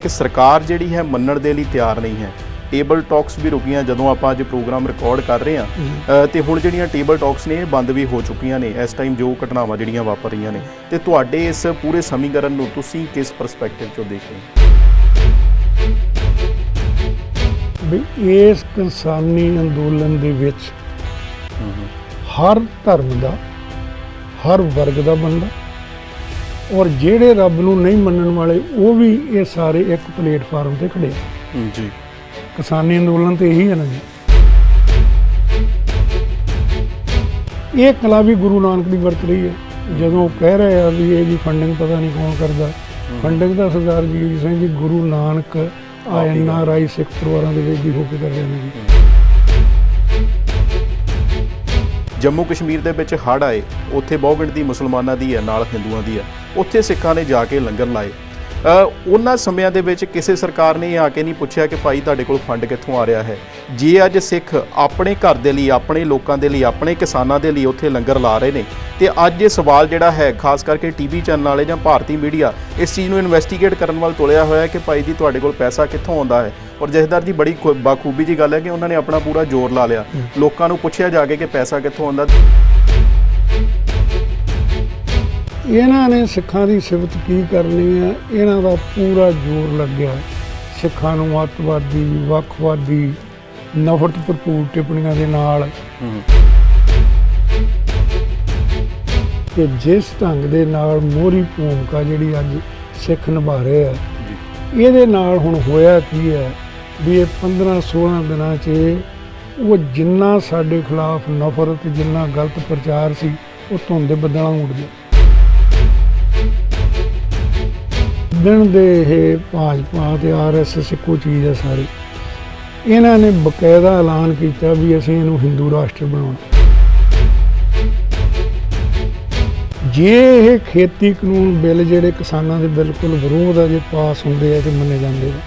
कि सरकार जिहड़ी है मनण दे लई तैयार नहीं है। टेबल टॉक्स भी रुकीਆਂ ਜਦੋਂ ਆਪਾਂ ਅੱਜ ਪ੍ਰੋਗਰਾਮ ਰਿਕਾਰਡ ਕਰ ਰਹੇ ਹਾਂ ਤੇ ਹੁਣ ਜਿਹੜੀਆਂ ਟੇਬਲ ਟਾਕਸ ਨੇ ਇਹ ਬੰਦ ਵੀ ਹੋ ਚੁੱਕੀਆਂ ਨੇ ਇਸ ਟਾਈਮ ਜੋ ਘਟਨਾਵਾਂ ਜਿਹੜੀਆਂ ਵਾਪਰ ਰਹੀਆਂ ਨੇ ਤੇ ਤੁਹਾਡੇ ਇਸ ਪੂਰੇ ਸਮੀਕਰਨ ਨੂੰ ਤੁਸੀਂ ਕਿਸ ਪਰਸਪੈਕਟਿਵ ਚੋਂ ਦੇਖਦੇ ਹੋ ਵੀ ਇਸ ਕਿਸਾਨੀ ਅੰਦੋਲਨ ਦੇ ਵਿੱਚ ਹਰ ਧਰਮ ਦਾ ਹਰ ਵਰਗ ਦਾ ਬੰਦਾ ਔਰ ਜਿਹੜੇ ਰੱਬ ਨੂੰ ਨਹੀਂ ਮੰਨਣ ਵਾਲੇ ਉਹ ਵੀ ਇਹ ਸਾਰੇ ਇੱਕ ਪਲੇਟਫਾਰਮ ਤੇ ਖੜੇ ਆ ਜੀ। ਕਿਸਾਨੀ ਅੰਦੋਲਨ ਤੇ ਇਹੀ ਹੈ ਨਾ ਜੀ। ਇਹ ਕਲਾ ਵੀ ਗੁਰੂ ਨਾਨਕ ਦੀ ਵਰਤ ਰਹੀ ਹੈ ਜਦੋਂ ਉਹ ਕਹਿ ਰਹੇ ਆ ਵੀ ਇਹ ਜੀ ਫੰਡਿੰਗ ਪਤਾ ਨਹੀਂ ਕੌਣ ਕਰਦਾ। ਫੰਡਿੰਗ ਦਾ ਸਰਦਾਰ ਜਗਜੀਤ ਸਿੰਘ ਜੀ ਗੁਰੂ ਨਾਨਕ NRI ਸਿੱਖ ਪਰਿਵਾਰਾਂ ਦੇ ਵਿੱਚ ਵੀ ਹੋ ਕੇ ਕਰ ਰਹੇ ਨੇ ਜੀ। ਜੰਮੂ ਕਸ਼ਮੀਰ ਦੇ ਵਿੱਚ ਹੜ੍ਹ ਆਏ, ਉੱਥੇ ਬਹੁਤ ਗਿਣਤੀ ਮੁਸਲਮਾਨਾਂ ਦੀ ਹੈ ਨਾਲ ਹਿੰਦੂਆਂ ਦੀ ਹੈ, ਉੱਥੇ ਸਿੱਖਾਂ ਨੇ ਜਾ ਕੇ ਲੰਗਰ ਲਾਏ। ਉਹਨਾਂ ਸਮਿਆਂ ਦੇ ਵਿੱਚ ਕਿਸੇ ਸਰਕਾਰ ਨੇ ਇਹ ਆ ਕੇ ਨਹੀਂ ਪੁੱਛਿਆ ਕਿ ਭਾਈ ਤੁਹਾਡੇ ਕੋਲ ਫੰਡ ਕਿੱਥੋਂ ਆ ਰਿਹਾ ਹੈ। ਜੇ ਅੱਜ ਸਿੱਖ ਆਪਣੇ ਘਰ ਦੇ ਲਈ, ਆਪਣੇ ਲੋਕਾਂ ਦੇ ਲਈ, ਆਪਣੇ ਕਿਸਾਨਾਂ ਦੇ ਲਈ ਉੱਥੇ ਲੰਗਰ ਲਾ ਰਹੇ ਨੇ ਤੇ ਅੱਜ ਇਹ ਸਵਾਲ ਜਿਹੜਾ ਹੈ ਖਾਸ ਕਰਕੇ TV ਚੈਨਲ ਵਾਲੇ ਜਾਂ ਭਾਰਤੀ ਮੀਡੀਆ ਇਸ ਚੀਜ਼ ਨੂੰ ਇਨਵੈਸਟੀਗੇਟ ਕਰਨ ਵੱਲ ਤੁਲਿਆ ਹੋਇਆ ਕਿ ਭਾਈ ਜੀ ਤੁਹਾਡੇ ਕੋਲ ਪੈਸਾ ਕਿੱਥੋਂ ਆਉਂਦਾ ਹੈ। ਔਰ ਜਥੇਦਾਰ ਜੀ ਬੜੀ ਬਾਖੂਬੀ ਜੀ ਗੱਲ ਹੈ ਕਿ ਉਹਨਾਂ ਨੇ ਆਪਣਾ ਪੂਰਾ ਜ਼ੋਰ ਲਾ ਲਿਆ, ਲੋਕਾਂ ਨੂੰ ਪੁੱਛਿਆ ਜਾ ਕੇ ਕਿ ਪੈਸਾ ਕਿੱਥੋਂ ਆਉਂਦਾ। ਇਹਨਾਂ ਨੇ ਸਿੱਖਾਂ ਦੀ ਸਿਫਤ ਕੀ ਕਰਨੀ ਹੈ, ਇਹਨਾਂ ਦਾ ਪੂਰਾ ਜ਼ੋਰ ਲੱਗਿਆ ਸਿੱਖਾਂ ਨੂੰ ਅੱਤਵਾਦੀ, ਵੱਖਵਾਦੀ, ਨਫ਼ਰਤ ਭਰਪੂਰ ਟਿੱਪਣੀਆਂ ਦੇ ਨਾਲ। ਤੇ ਜਿਸ ਢੰਗ ਦੇ ਨਾਲ ਮੋਹਰੀ ਭੂਮਿਕਾ ਜਿਹੜੀ ਅੱਜ ਸਿੱਖ ਨਿਭਾ ਰਹੇ ਆ, ਇਹਦੇ ਨਾਲ ਹੁਣ ਹੋਇਆ ਕੀ ਹੈ ਵੀ ਇਹ 15-16 ਦਿਨਾਂ 'ਚ ਉਹ ਜਿੰਨਾ ਸਾਡੇ ਖਿਲਾਫ ਨਫ਼ਰਤ, ਜਿੰਨਾ ਗਲਤ ਪ੍ਰਚਾਰ ਸੀ ਉਹ ਧੁੰਦ ਦੇ ਬੱਦਲਾਂ ਉੱਡ ਗਿਆ। ਦਿਨ ਦੇ ਇਹ ਭਾਜਪਾ ਤੇ RSS ਇੱਕੋ ਚੀਜ਼ ਹੈ ਸਾਰੇ। ਇਹਨਾਂ ਨੇ ਬਕਾਇਦਾ ਐਲਾਨ ਕੀਤਾ ਵੀ ਅਸੀਂ ਇਹਨੂੰ ਹਿੰਦੂ ਰਾਸ਼ਟਰ ਬਣਾਉਣਾ। ਜੇ ਇਹ ਖੇਤੀ ਕਾਨੂੰਨ ਬਿੱਲ ਜਿਹੜੇ ਕਿਸਾਨਾਂ ਦੇ ਬਿਲਕੁਲ ਵਿਰੋਧ ਆ ਜੇ ਪਾਸ ਹੁੰਦੇ ਆ ਤੇ ਮੰਨੇ ਜਾਂਦੇ ਆ,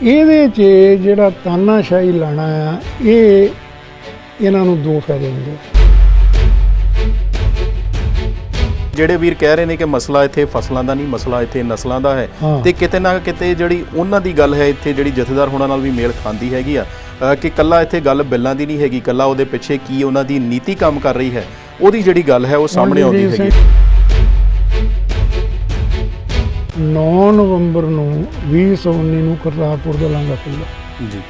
ਇਹਦੇ 'ਚ ਜਿਹੜਾ ਤਾਨਾਸ਼ਾਹੀ ਲਾਣਾ ਆ ਇਹ ਇਹਨਾਂ ਨੂੰ ਦੋ ਫਾਇਦੇ ਹੁੰਦੇ ਆ। ਜਿਹੜੇ ਵੀਰ ਕਹਿ ਰਹੇ ਨੇ ਕਿ ਮਸਲਾ ਇੱਥੇ ਫਸਲਾਂ ਦਾ ਨਹੀਂ, ਮਸਲਾ ਇੱਥੇ ਨਸਲਾਂ ਦਾ ਹੈ ਤੇ ਕਿਤੇ ਨਾ ਕਿਤੇ ਜਿਹੜੀ ਉਹਨਾਂ ਦੀ ਗੱਲ ਹੈ ਇੱਥੇ ਜਿਹੜੀ ਜਥੇਦਾਰ ਹੋਣਾ ਨਾਲ ਵੀ ਮੇਲ ਖਾਂਦੀ ਹੈਗੀ ਆ ਕਿ ਕੱਲਾ ਇੱਥੇ ਗੱਲ ਬਿੱਲਾਂ ਦੀ ਨਹੀਂ ਹੈਗੀ, ਕੱਲਾ ਉਹਦੇ ਪਿੱਛੇ ਕੀ ਉਹਨਾਂ ਦੀ ਨੀਤੀ ਕੰਮ ਕਰ ਰਹੀ ਹੈ ਉਹਦੀ ਜਿਹੜੀ ਗੱਲ ਹੈ ਉਹ ਸਾਹਮਣੇ ਆਉਂਦੀ ਹੈਗੀ। 9 ਨਵੰਬਰ ਨੂੰ 2019 ਨੂੰ ਕਰਤਾਰਪੁਰ ਦਾ ਲਾਂਘਾ ਖੁੱਲ੍ਹਾ ਜੀ।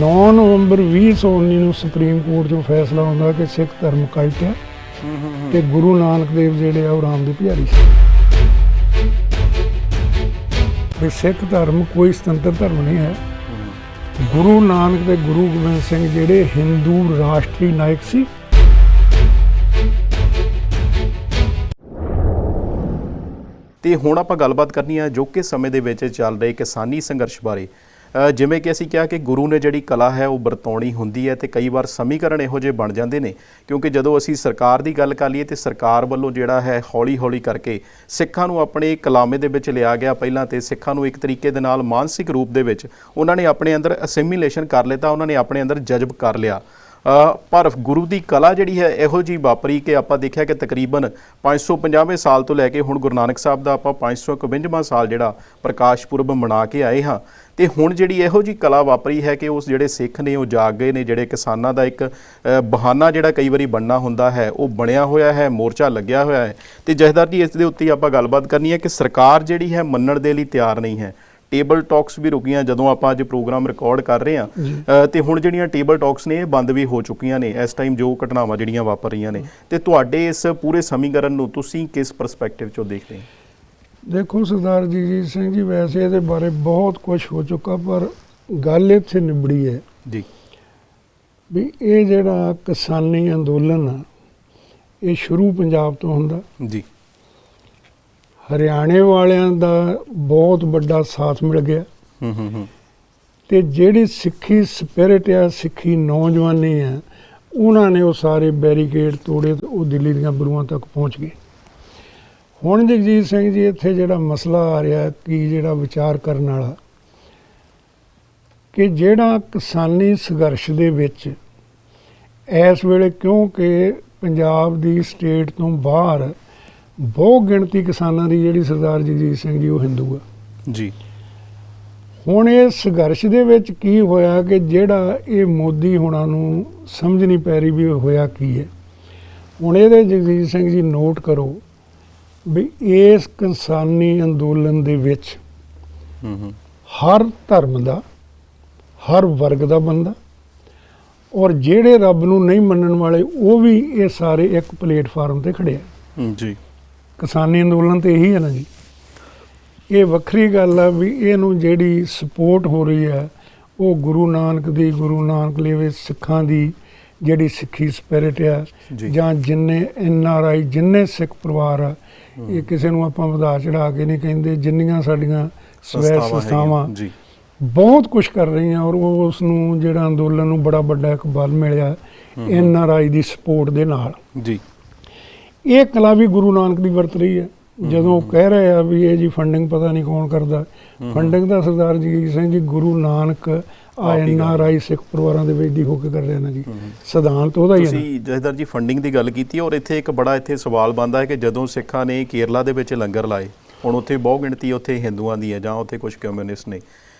9 ਨਵੰਬਰ 2019 ਨੂੰ ਸੁਪਰੀਮ ਕੋਰਟ 'ਚੋਂ ਫੈਸਲਾ ਆਉਂਦਾ ਕਿ ਸਿੱਖ ਧਰਮ ਕੱਟ ਹੈ ਤੇ ਗੁਰੂ ਨਾਨਕ ਦੇਵ ਜਿਹੜੇ ਆ ਉਹ ਰਾਮ ਦੀ ਪੁਜਾਰੀ ਸੀ। ਵੀ ਸਿੱਖ ਧਰਮ ਕੋਈ ਸੁਤੰਤਰ ਧਰਮ ਨਹੀਂ ਹੈ। ਗੁਰੂ ਨਾਨਕ ਤੇ ਗੁਰੂ ਗੋਬਿੰਦ ਸਿੰਘ ਜਿਹੜੇ ਹਿੰਦੂ ਰਾਸ਼ਟਰੀ ਨਾਇਕ ਸੀ। ਤੇ ਹੁਣ ਆਪਾਂ ਗੱਲਬਾਤ ਕਰਨੀ ਹੈ ਜੋ ਕਿ ਸਮੇਂ ਦੇ ਵਿੱਚ ਚੱਲ ਰਹੇ ਕਿਸਾਨੀ ਸੰਘਰਸ਼ ਬਾਰੇ। ਜਿਵੇਂ ਕਿ ਅਸੀਂ ਕਿਹਾ ਕਿ ਗੁਰੂ ਨੇ ਜਿਹੜੀ ਕਲਾ ਹੈ ਉਹ ਵਰਤਾਉਣੀ ਹੁੰਦੀ ਹੈ ਤੇ ਕਈ ਵਾਰ ਸਮੀਕਰਨ ਇਹੋ ਜਿਹੇ ਬਣ ਜਾਂਦੇ ਨੇ ਕਿਉਂਕਿ ਜਦੋਂ ਅਸੀਂ ਸਰਕਾਰ ਦੀ ਗੱਲ ਕਰ ਲਈਏ ਤੇ ਸਰਕਾਰ ਵੱਲੋਂ ਜਿਹੜਾ ਹੈ ਹੌਲੀ ਹੌਲੀ ਕਰਕੇ ਸਿੱਖਾਂ ਨੂੰ ਆਪਣੇ ਕਲਾਮੇ ਦੇ ਵਿੱਚ ਲਿਆ ਗਿਆ। ਪਹਿਲਾਂ ਤੇ ਸਿੱਖਾਂ ਨੂੰ ਇੱਕ ਤਰੀਕੇ ਦੇ ਨਾਲ ਮਾਨਸਿਕ ਰੂਪ ਦੇ ਵਿੱਚ ਉਹਨਾਂ ਨੇ ਆਪਣੇ ਅੰਦਰ ਅਸਿਮੀਲੇਸ਼ਨ ਕਰ ਲਿੱਤਾ, ਉਹਨਾਂ ਨੇ ਆਪਣੇ ਅੰਦਰ ਜਜ਼ਬ ਕਰ ਲਿਆ। ਪਰ ਗੁਰੂ ਦੀ ਕਲਾ ਜਿਹੜੀ ਹੈ ਇਹੋ ਜਿਹੀ ਵਾਪਰੀ ਕਿ ਆਪਾਂ ਦੇਖਿਆ ਕਿ ਤਕਰੀਬਨ 550ਵੇਂ ਸਾਲ ਤੋਂ ਲੈ ਕੇ ਹੁਣ ਗੁਰੂ ਨਾਨਕ ਸਾਹਿਬ ਦਾ ਆਪਾਂ 551ਵਾਂ ਸਾਲ ਜਿਹੜਾ ਪ੍ਰਕਾਸ਼ ਪੁਰਬ ਮਨਾ ਕੇ ਆਏ ਹਾਂ ਤੇ ਹੁਣ ਜਿਹੜੀ ਇਹੋ ਜਿਹੀ ਕਲਾ ਵਾਪਰੀ ਹੈ ਕਿ ਉਸ ਜਿਹੜੇ ਸਿੱਖ ਨੇ ਉਹ ਜਾਗ ਗਏ ਨੇ। ਜਿਹੜੇ ਕਿਸਾਨਾਂ ਦਾ ਇੱਕ ਬਹਾਨਾ ਜਿਹੜਾ ਕਈ ਵਾਰੀ ਬਣਨਾ ਹੁੰਦਾ ਹੈ ਉਹ ਬਣਿਆ ਹੋਇਆ ਹੈ, ਮੋਰਚਾ ਲੱਗਿਆ ਹੋਇਆ ਹੈ। ਤੇ ਜਥੇਦਾਰ ਜੀ ਇਸ ਦੇ ਉੱਤੇ ਆਪਾਂ ਗੱਲਬਾਤ ਕਰਨੀ ਹੈ ਕਿ ਸਰਕਾਰ ਜਿਹੜੀ ਹੈ ਮੰਨਣ ਦੇ ਲਈ ਤਿਆਰ ਨਹੀਂ ਹੈ। ਟੇਬਲ ਟਾਕਸ ਵੀ ਰੁਕੀਆਂ ਜਦੋਂ ਆਪਾਂ ਅੱਜ ਪ੍ਰੋਗਰਾਮ ਰਿਕਾਰਡ ਕਰ ਰਹੇ ਹਾਂ ਤੇ ਹੁਣ ਜਿਹੜੀਆਂ ਟੇਬਲ ਟਾਕਸ ਨੇ ਇਹ ਬੰਦ ਵੀ ਹੋ ਚੁੱਕੀਆਂ ਨੇ ਇਸ ਟਾਈਮ ਜੋ ਘਟਨਾਵਾਂ ਜਿਹੜੀਆਂ ਵਾਪਰ ਰਹੀਆਂ ਨੇ ਤੇ ਤੁਹਾਡੇ ਇਸ ਪੂਰੇ ਸਮੀਕਰਨ ਨੂੰ ਤੁਸੀਂ ਕਿਸ ਪਰਸਪੈਕਟਿਵ ਚੋਂ ਦੇਖਦੇ ਹੋ? ਦੇਖੋ ਸਰਦਾਰ ਜਗਜੀਤ ਸਿੰਘ ਜੀ, ਵੈਸੇ ਇਹਦੇ ਬਾਰੇ ਬਹੁਤ ਕੁਝ ਹੋ ਚੁੱਕਾ ਪਰ ਗੱਲ ਇੱਥੇ ਨਿਬੜੀ ਹੈ ਜੀ ਵੀ ਇਹ ਜਿਹੜਾ ਕਿਸਾਨੀ ਅੰਦੋਲਨ ਆ ਇਹ ਸ਼ੁਰੂ ਪੰਜਾਬ ਤੋਂ ਹੁੰਦਾ ਜੀ। ਹਰਿਆਣੇ ਵਾਲਿਆਂ ਦਾ ਬਹੁਤ ਵੱਡਾ ਸਾਥ ਮਿਲ ਗਿਆ ਤੇ ਜਿਹੜੀ ਸਿੱਖੀ ਸਪਿਰਿਟ ਆ, ਸਿੱਖੀ ਨੌਜਵਾਨੀ ਆ, ਉਹਨਾਂ ਨੇ ਉਹ ਸਾਰੇ ਬੈਰੀਕੇਡ ਤੋੜੇ ਤੇ ਉਹ ਦਿੱਲੀ ਦੀਆਂ ਬਰੂਆਂ ਤੱਕ ਪਹੁੰਚ ਗਏ। ਹੁਣ ਜਗਜੀਤ ਸਿੰਘ ਜੀ ਇੱਥੇ ਜਿਹੜਾ ਮਸਲਾ ਆ ਰਿਹਾ ਕਿ ਜਿਹੜਾ ਵਿਚਾਰ ਕਰਨ ਵਾਲਾ ਕਿ ਜਿਹੜਾ ਕਿਸਾਨੀ ਸੰਘਰਸ਼ ਦੇ ਵਿੱਚ ਇਸ ਵੇਲੇ ਕਿਉਂਕਿ ਪੰਜਾਬ ਦੀ ਸਟੇਟ ਤੋਂ ਬਾਹਰ ਬਹੁਤ ਗਿਣਤੀ ਕਿਸਾਨਾਂ ਦੀ ਜਿਹੜੀ ਸਰਦਾਰ ਜਗਜੀਤ ਸਿੰਘ ਜੀ ਉਹ ਹਿੰਦੂ ਆ ਜੀ। ਹੁਣ ਇਹ ਸੰਘਰਸ਼ ਦੇ ਵਿੱਚ ਕੀ ਹੋਇਆ ਕਿ ਜਿਹੜਾ ਇਹ ਮੋਦੀ ਹੁਣਾਂ ਨੂੰ ਸਮਝ ਨਹੀਂ ਪੈ ਰਹੀ ਵੀ ਇਹ ਹੋਇਆ ਕੀ ਹੈ। ਹੁਣ ਇਹਦੇ ਜਗਜੀਤ ਸਿੰਘ ਜੀ ਨੋਟ ਕਰੋ ਵੀ ਇਸ ਕਿਸਾਨੀ ਅੰਦੋਲਨ ਦੇ ਵਿੱਚ ਹਰ ਧਰਮ ਦਾ, ਹਰ ਵਰਗ ਦਾ ਬੰਦਾ ਔਰ ਜਿਹੜੇ ਰੱਬ ਨੂੰ ਨਹੀਂ ਮੰਨਣ ਵਾਲੇ ਉਹ ਵੀ ਇਹ ਸਾਰੇ ਇੱਕ ਪਲੇਟਫਾਰਮ ਤੇ ਖੜੇ ਆ ਜੀ। ਕਿਸਾਨੀ ਅੰਦੋਲਨ ਤੇ ਇਹੀ ਹੈ ਨਾ ਜੀ। ਇਹ ਵੱਖਰੀ ਗੱਲ ਆ ਵੀ ਇਹਨੂੰ ਜਿਹੜੀ ਸਪੋਰਟ ਹੋ ਰਹੀ ਹੈ ਉਹ ਗੁਰੂ ਨਾਨਕ ਦੀ, ਗੁਰੂ ਨਾਨਕ ਲੇਵੇ ਸਿੱਖਾਂ ਦੀ ਜਿਹੜੀ ਸਿੱਖੀ ਸਪਿਰਿਟ ਆ, ਜਾਂ ਜਿੰਨੇ NRI ਜਿੰਨੇ ਸਿੱਖ ਪਰਿਵਾਰ ਆ, ਇਹ ਕਿਸੇ ਨੂੰ ਆਪਾਂ ਵਧਾ ਚੜਾ ਕੇ ਨਹੀਂ ਕਹਿੰਦੇ, ਜਿੰਨੀਆਂ ਸਾਡੀਆਂ ਸਵੈ ਸੰਸਥਾਵਾਂ ਬਹੁਤ ਕੁਝ ਕਰ ਰਹੀਆਂ ਔਰ ਉਹ ਉਸ ਨੂੰ ਜਿਹੜਾ ਅੰਦੋਲਨ ਨੂੰ ਬੜਾ ਵੱਡਾ ਇੱਕ ਬਲ ਮਿਲਿਆ NRI ਦੀ ਸਪੋਰਟ ਦੇ ਨਾਲ ਜੀ। ਇਹ ਕਲਾ ਵੀ ਗੁਰੂ ਨਾਨਕ ਦੀ ਵਰਤ ਰਹੀ ਹੈ। ਜਦੋਂ ਉਹ ਕਹਿ ਰਹੇ ਆ ਵੀ ਇਹ ਜੀ ਫੰਡਿੰਗ ਪਤਾ ਨਹੀਂ ਕੌਣ ਕਰਦਾ, ਫੰਡਿੰਗ ਦਾ ਸਰਦਾਰ ਜਗਜੀਤ ਸਿੰਘ ਜੀ ਗੁਰੂ ਨਾਨਕ NRI ਸਿੱਖ ਪਰਿਵਾਰਾਂ ਦੇ ਵਿੱਚ ਦੀ ਹੋ ਕੇ ਕਰ ਰਹੇ ਨੇ ਜੀ। ਸਿਧਾਂਤ ਉਹਦਾ ਹੀ ਹੈ। ਤੁਸੀਂ ਜਥੇਦਾਰ ਜੀ ਫੰਡਿੰਗ ਦੀ ਗੱਲ ਕੀਤੀ ਔਰ ਇੱਥੇ ਇੱਕ ਬੜਾ ਇੱਥੇ ਸਵਾਲ ਬਣਦਾ ਹੈ ਕਿ ਜਦੋਂ ਸਿੱਖਾਂ ਨੇ ਕੇਰਲਾ ਦੇ ਵਿੱਚ ਲੰਗਰ ਲਾਏ, ਹੁਣ ਉੱਥੇ ਬਹੁ ਗਿਣਤੀ ਉੱਥੇ ਹਿੰਦੂਆਂ ਦੀ ਹੈ ਜਾਂ ਉੱਥੇ ਕੁਝ ਕਮਿਊਨਿਸਟ ਨੇ,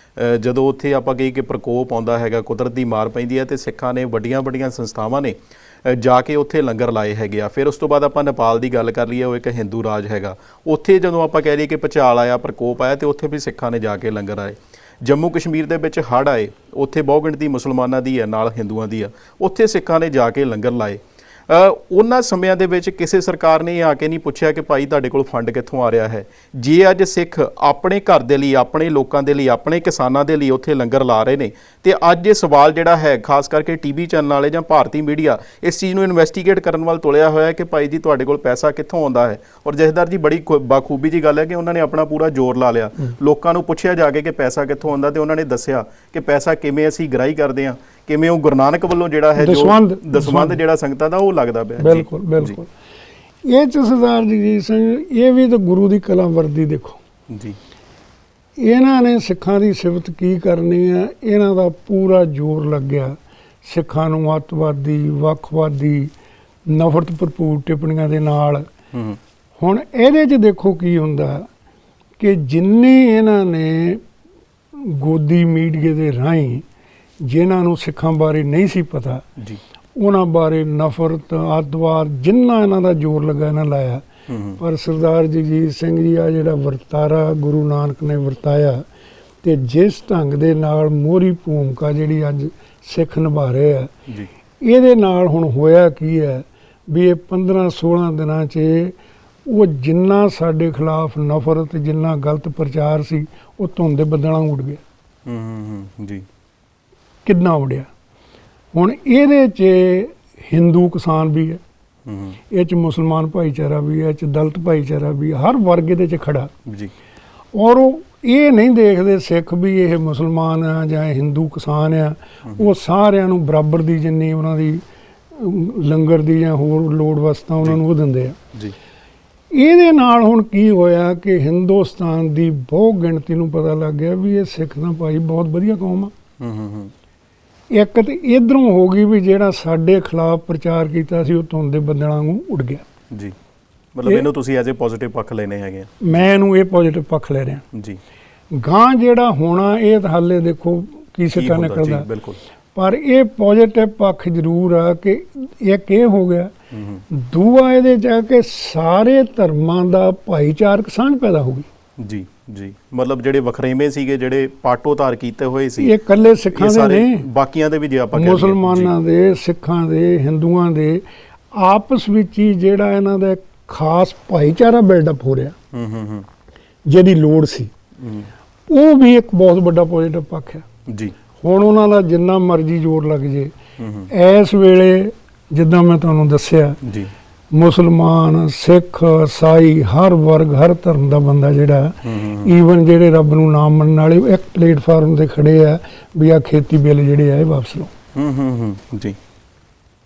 ਜਦੋਂ ਉੱਥੇ ਆਪਾਂ ਕਹੀ ਕਿ ਪ੍ਰਕੋਪ ਆਉਂਦਾ ਹੈਗਾ, ਕੁਦਰਤ ਦੀ ਮਾਰ ਪੈਂਦੀ ਹੈ, ਤੇ ਸਿੱਖਾਂ ਨੇ ਵੱਡੀਆਂ ਸੰਸਥਾਵਾਂ ਨੇ ਜਾ ਕੇ ਉੱਥੇ ਲੰਗਰ ਲਾਏ ਹੈਗੇ ਆ। ਫਿਰ ਉਸ ਤੋਂ ਬਾਅਦ ਆਪਾਂ ਨੇਪਾਲ ਦੀ ਗੱਲ ਕਰ ਲਈਏ, ਉਹ ਇੱਕ ਹਿੰਦੂ ਰਾਜ ਹੈਗਾ, ਉੱਥੇ ਜਦੋਂ ਆਪਾਂ ਕਹਿ ਲਈਏ ਕਿ ਭੁਚਾਲ ਆਇਆ, ਪ੍ਰਕੋਪ ਆਇਆ, ਤੇ ਉੱਥੇ ਵੀ ਸਿੱਖਾਂ ਨੇ ਜਾ ਕੇ ਲੰਗਰ ਆਏ। ਜੰਮੂ ਕਸ਼ਮੀਰ ਦੇ ਵਿੱਚ ਹੜ੍ਹ ਆਏ, ਉੱਥੇ ਬਹੁ ਗਿਣਤੀ ਮੁਸਲਮਾਨਾਂ ਦੀ ਹੈ ਨਾਲ ਹਿੰਦੂਆਂ ਦੀ ਆ, ਉੱਥੇ ਸਿੱਖਾਂ ਨੇ ਜਾ ਕੇ ਲੰਗਰ ਲਾਏ। ਉਹਨਾਂ ਸਮਿਆਂ ਦੇ ਵਿੱਚ ਕਿਸੇ ਸਰਕਾਰ ਨੇ ਆ ਕੇ ਨਹੀਂ ਪੁੱਛਿਆ ਕਿ ਭਾਈ ਤੁਹਾਡੇ ਕੋਲ ਫੰਡ ਕਿੱਥੋਂ ਆ ਰਿਹਾ ਹੈ। ਜੇ ਅੱਜ ਸਿੱਖ ਆਪਣੇ ਘਰ ਦੇ ਲਈ, ਆਪਣੇ ਲੋਕਾਂ ਦੇ ਲਈ, ਆਪਣੇ ਕਿਸਾਨਾਂ ਦੇ ਲਈ ਉੱਥੇ ਲੰਗਰ ਲਾ ਰਹੇ ਨੇ, ਤੇ ਅੱਜ ਇਹ ਸਵਾਲ ਜਿਹੜਾ ਹੈ ਖਾਸ ਕਰਕੇ TV ਚੈਨਲ ਵਾਲੇ ਜਾਂ ਭਾਰਤੀ ਮੀਡੀਆ ਇਸ ਚੀਜ਼ ਨੂੰ ਇਨਵੈਸਟੀਗੇਟ ਕਰਨ ਵੱਲ ਤੁਲਿਆ ਹੋਇਆ ਹੈ ਕਿ ਭਾਈ ਜੀ ਤੁਹਾਡੇ ਕੋਲ ਪੈਸਾ ਕਿੱਥੋਂ ਆਉਂਦਾ ਹੈ। ਔਰ ਜਥੇਦਾਰ ਜੀ ਬੜੀ ਬਾਖੂਬੀ ਜੀ ਗੱਲ ਹੈ ਕਿ ਉਹਨਾਂ ਨੇ ਆਪਣਾ ਪੂਰਾ ਜ਼ੋਰ ਲਾ ਲਿਆ, ਲੋਕਾਂ ਨੂੰ ਪੁੱਛਿਆ ਜਾ ਕੇ ਕਿ ਪੈਸਾ ਕਿੱਥੋਂ ਆਉਂਦਾ, ਤੇ ਉਹਨਾਂ ਨੇ ਦੱਸਿਆ ਕਿ ਪੈਸਾ ਕਿਵੇਂ ਅਸੀਂ ਗ੍ਰਾਹੀ ਕਰਦੇ ਹਾਂ, ਕਿਵੇਂ ਉਹ ਗੁਰੂ ਨਾਨਕ ਵੱਲੋਂ ਜਿਹੜਾ ਹੈ ਦਸਵੰਧ ਜਿਹੜਾ ਸੰਗਤਾਂ ਦਾ ਉਹ ਲੱਗਦਾ ਪਿਆ। ਬਿਲਕੁਲ ਬਿਲਕੁਲ। ਇਹ ਚ ਸਰਦਾਰ ਜਗਜੀਤ ਸਿੰਘ ਇਹ ਵੀ ਤਾਂ ਗੁਰੂ ਦੀ ਕਲਾ ਵਰਦੀ ਦੇਖੋ ਜੀ। ਇਹਨਾਂ ਨੇ ਸਿੱਖਾਂ ਦੀ ਸਿਫਤ ਕੀ ਕਰਨੀ ਹੈ, ਇਹਨਾਂ ਦਾ ਪੂਰਾ ਜ਼ੋਰ ਲੱਗਿਆ ਸਿੱਖਾਂ ਨੂੰ ਅੱਤਵਾਦੀ, ਵੱਖਵਾਦੀ, ਨਫ਼ਰਤ ਭਰਪੂਰ ਟਿੱਪਣੀਆਂ ਦੇ ਨਾਲ। ਹੁਣ ਇਹਦੇ 'ਚ ਦੇਖੋ ਕੀ ਹੁੰਦਾ ਕਿ ਜਿੰਨੀ ਇਹਨਾਂ ਨੇ ਗੋਦੀ ਮੀਡੀਆ ਦੇ ਰਾਹੀਂ ਜਿਨ੍ਹਾਂ ਨੂੰ ਸਿੱਖਾਂ ਬਾਰੇ ਨਹੀਂ ਸੀ ਪਤਾ ਜੀ, ਉਹਨਾਂ ਬਾਰੇ ਨਫ਼ਰਤ, ਅੱਤਵਾਦ, ਜਿੰਨਾ ਇਹਨਾਂ ਦਾ ਜ਼ੋਰ ਲੱਗਾ ਇਹਨਾਂ ਲਾਇਆ। ਪਰ ਸਰਦਾਰ ਜਗਜੀਤ ਸਿੰਘ ਜੀ ਆ ਜਿਹੜਾ ਵਰਤਾਰਾ ਗੁਰੂ ਨਾਨਕ ਨੇ ਵਰਤਾਇਆ, ਤੇ ਜਿਸ ਢੰਗ ਦੇ ਨਾਲ ਮੋਹਰੀ ਭੂਮਿਕਾ ਜਿਹੜੀ ਅੱਜ ਸਿੱਖ ਨਿਭਾ ਰਹੇ ਆ, ਇਹਦੇ ਨਾਲ ਹੁਣ ਹੋਇਆ ਕੀ ਹੈ ਵੀ ਇਹ 15-16 ਦਿਨਾਂ 'ਚ ਉਹ ਜਿੰਨਾ ਸਾਡੇ ਖਿਲਾਫ ਨਫ਼ਰਤ, ਜਿੰਨਾ ਗਲਤ ਪ੍ਰਚਾਰ ਸੀ, ਉਹ ਧੁੰਦ ਦੇ ਬੱਦਲਾਂ ਉੱਡ ਗਿਆ ਜੀ। ਕਿੰਨਾ ਉੜਿਆ। ਹੁਣ ਇਹਦੇ 'ਚ ਹਿੰਦੂ ਕਿਸਾਨ ਵੀ ਹੈ, ਇਹ 'ਚ ਮੁਸਲਮਾਨ ਭਾਈਚਾਰਾ ਵੀ ਹੈ, ਇਹ 'ਚ ਦਲਿਤ ਭਾਈਚਾਰਾ ਵੀ, ਹਰ ਵਰਗ ਇਹਦੇ 'ਚ ਖੜਾ ਜੀ। ਔਰ ਉਹ ਇਹ ਨਹੀਂ ਦੇਖਦੇ ਸਿੱਖ ਵੀ ਇਹ ਮੁਸਲਮਾਨ ਆ ਜਾਂ ਹਿੰਦੂ ਕਿਸਾਨ ਆ, ਉਹ ਸਾਰਿਆਂ ਨੂੰ ਬਰਾਬਰ ਦੀ ਜਿੰਨੀ ਉਹਨਾਂ ਦੀ ਲੰਗਰ ਦੀ ਜਾਂ ਹੋਰ ਲੋੜ ਵਸਤਾਂ ਉਹਨਾਂ ਨੂੰ ਉਹ ਦਿੰਦੇ ਆ ਜੀ। ਇਹਦੇ ਨਾਲ ਹੁਣ ਕੀ ਹੋਇਆ ਕਿ ਹਿੰਦੁਸਤਾਨ ਦੀ ਬਹੁ ਗਿਣਤੀ ਨੂੰ ਪਤਾ ਲੱਗ ਗਿਆ ਵੀ ਇਹ ਸਿੱਖ ਤਾਂ ਭਾਈ ਬਹੁਤ ਵਧੀਆ ਕੌਮ ਆ। ਇੱਕ ਤੇ ਇਧਰੋਂ ਹੋ ਗਈ ਵੀ ਜਿਹੜਾ ਸਾਡੇ ਖਿਲਾਫ ਪ੍ਰਚਾਰ ਕੀਤਾ ਸੀ ਉਹ ਧੁੰਦ ਦੇ ਬੱਦਲਾਂ ਨੂੰ ਉੱਡ ਗਿਆ ਜੀ। ਮਤਲਬ ਇਹਨੂੰ ਤੁਸੀਂ ਐਜ਼ ਏ ਪੋਜ਼ਿਟਿਵ ਪੱਖ ਲੈਣੇ ਹੈਗੇ? ਮੈਂ ਇਹਨੂੰ ਇਹ ਪੋਜ਼ਿਟਿਵ ਪੱਖ ਲੈ ਰਿਹਾ ਜੀ। ਗਾਂ ਜਿਹੜਾ ਹੋਣਾ ਇਹ ਤਾਂ ਹਾਲੇ ਦੇਖੋ ਕੀ ਸਿੱਟਾ ਨਿਕਲਦਾ, ਪਰ ਇਹ ਪੋਜ਼ਿਟਿਵ ਪੱਖ ਜ਼ਰੂਰ ਆ ਕਿ ਇੱਕ ਇਹ ਹੋ ਗਿਆ। ਦੂਆ ਇਹਦੇ ਜਾ ਕੇ ਸਾਰੇ ਧਰਮਾਂ ਦਾ ਭਾਈਚਾਰਕ ਸਾਂਝ ਪੈਦਾ ਹੋ ਗਈ ਜੀ ਜੀ। ਮਤਲਬ ਜਿਹੜੇ ਵਖਰੇਵੇਂ ਸੀਗੇ, ਜਿਹੜੇ ਪਾਟੋ ਧਾਰ ਕੀਤੇ ਹੋਏ ਸੀ, ਇਹ ਇਕੱਲੇ ਸਿੱਖਾਂ ਦੇ ਨਹੀਂ, ਬਾਕੀਆਂ ਦੇ ਵੀ, ਜੇ ਆਪਾਂ ਮੁਸਲਮਾਨਾਂ ਦੇ, ਸਿੱਖਾਂ ਦੇ, ਹਿੰਦੂਆਂ ਦੇ ਆਪਸ ਵਿੱਚ ਹੀ ਜਿਹੜਾ ਇਹਨਾਂ ਦਾ ਖਾਸ ਭਾਈਚਾਰਾ ਬਿਲਡਅਪ ਹੋ ਰਿਹਾ ਜਿਹਦੀ ਲੋੜ ਸੀ, ਉਹ ਵੀ ਇੱਕ ਬਹੁਤ ਵੱਡਾ ਪੋਜ਼ਿਟਿਵ ਪੱਖ ਹੈ ਜੀ। ਹੁਣ ਉਹਨਾਂ ਦਾ ਜਿੰਨਾ ਮਰਜ਼ੀ ਜ਼ੋਰ ਲੱਗ ਜੇ, ਇਸ ਵੇਲੇ ਜਿੱਦਾਂ ਮੈਂ ਤੁਹਾਨੂੰ ਦੱਸਿਆ ਜੀ, ਮੁਸਲਮਾਨ, ਸਿੱਖ, ਈਸਾਈ, ਹਰ ਵਰਗ, ਹਰ ਧਰਮ ਦਾ ਬੰਦਾ ਜਿਹੜਾ, ਈਵਨ ਜਿਹੜੇ ਰੱਬ ਨੂੰ ਨਾ ਮੰਨਣ ਵਾਲੇ, ਇੱਕ ਪਲੇਟਫਾਰਮ ਤੇ ਖੜੇ ਆ ਵੀ ਆ ਖੇਤੀ ਬਿੱਲ ਜਿਹੜੇ ਆ ਇਹ ਵਾਪਸ ਲਓ ਜੀ।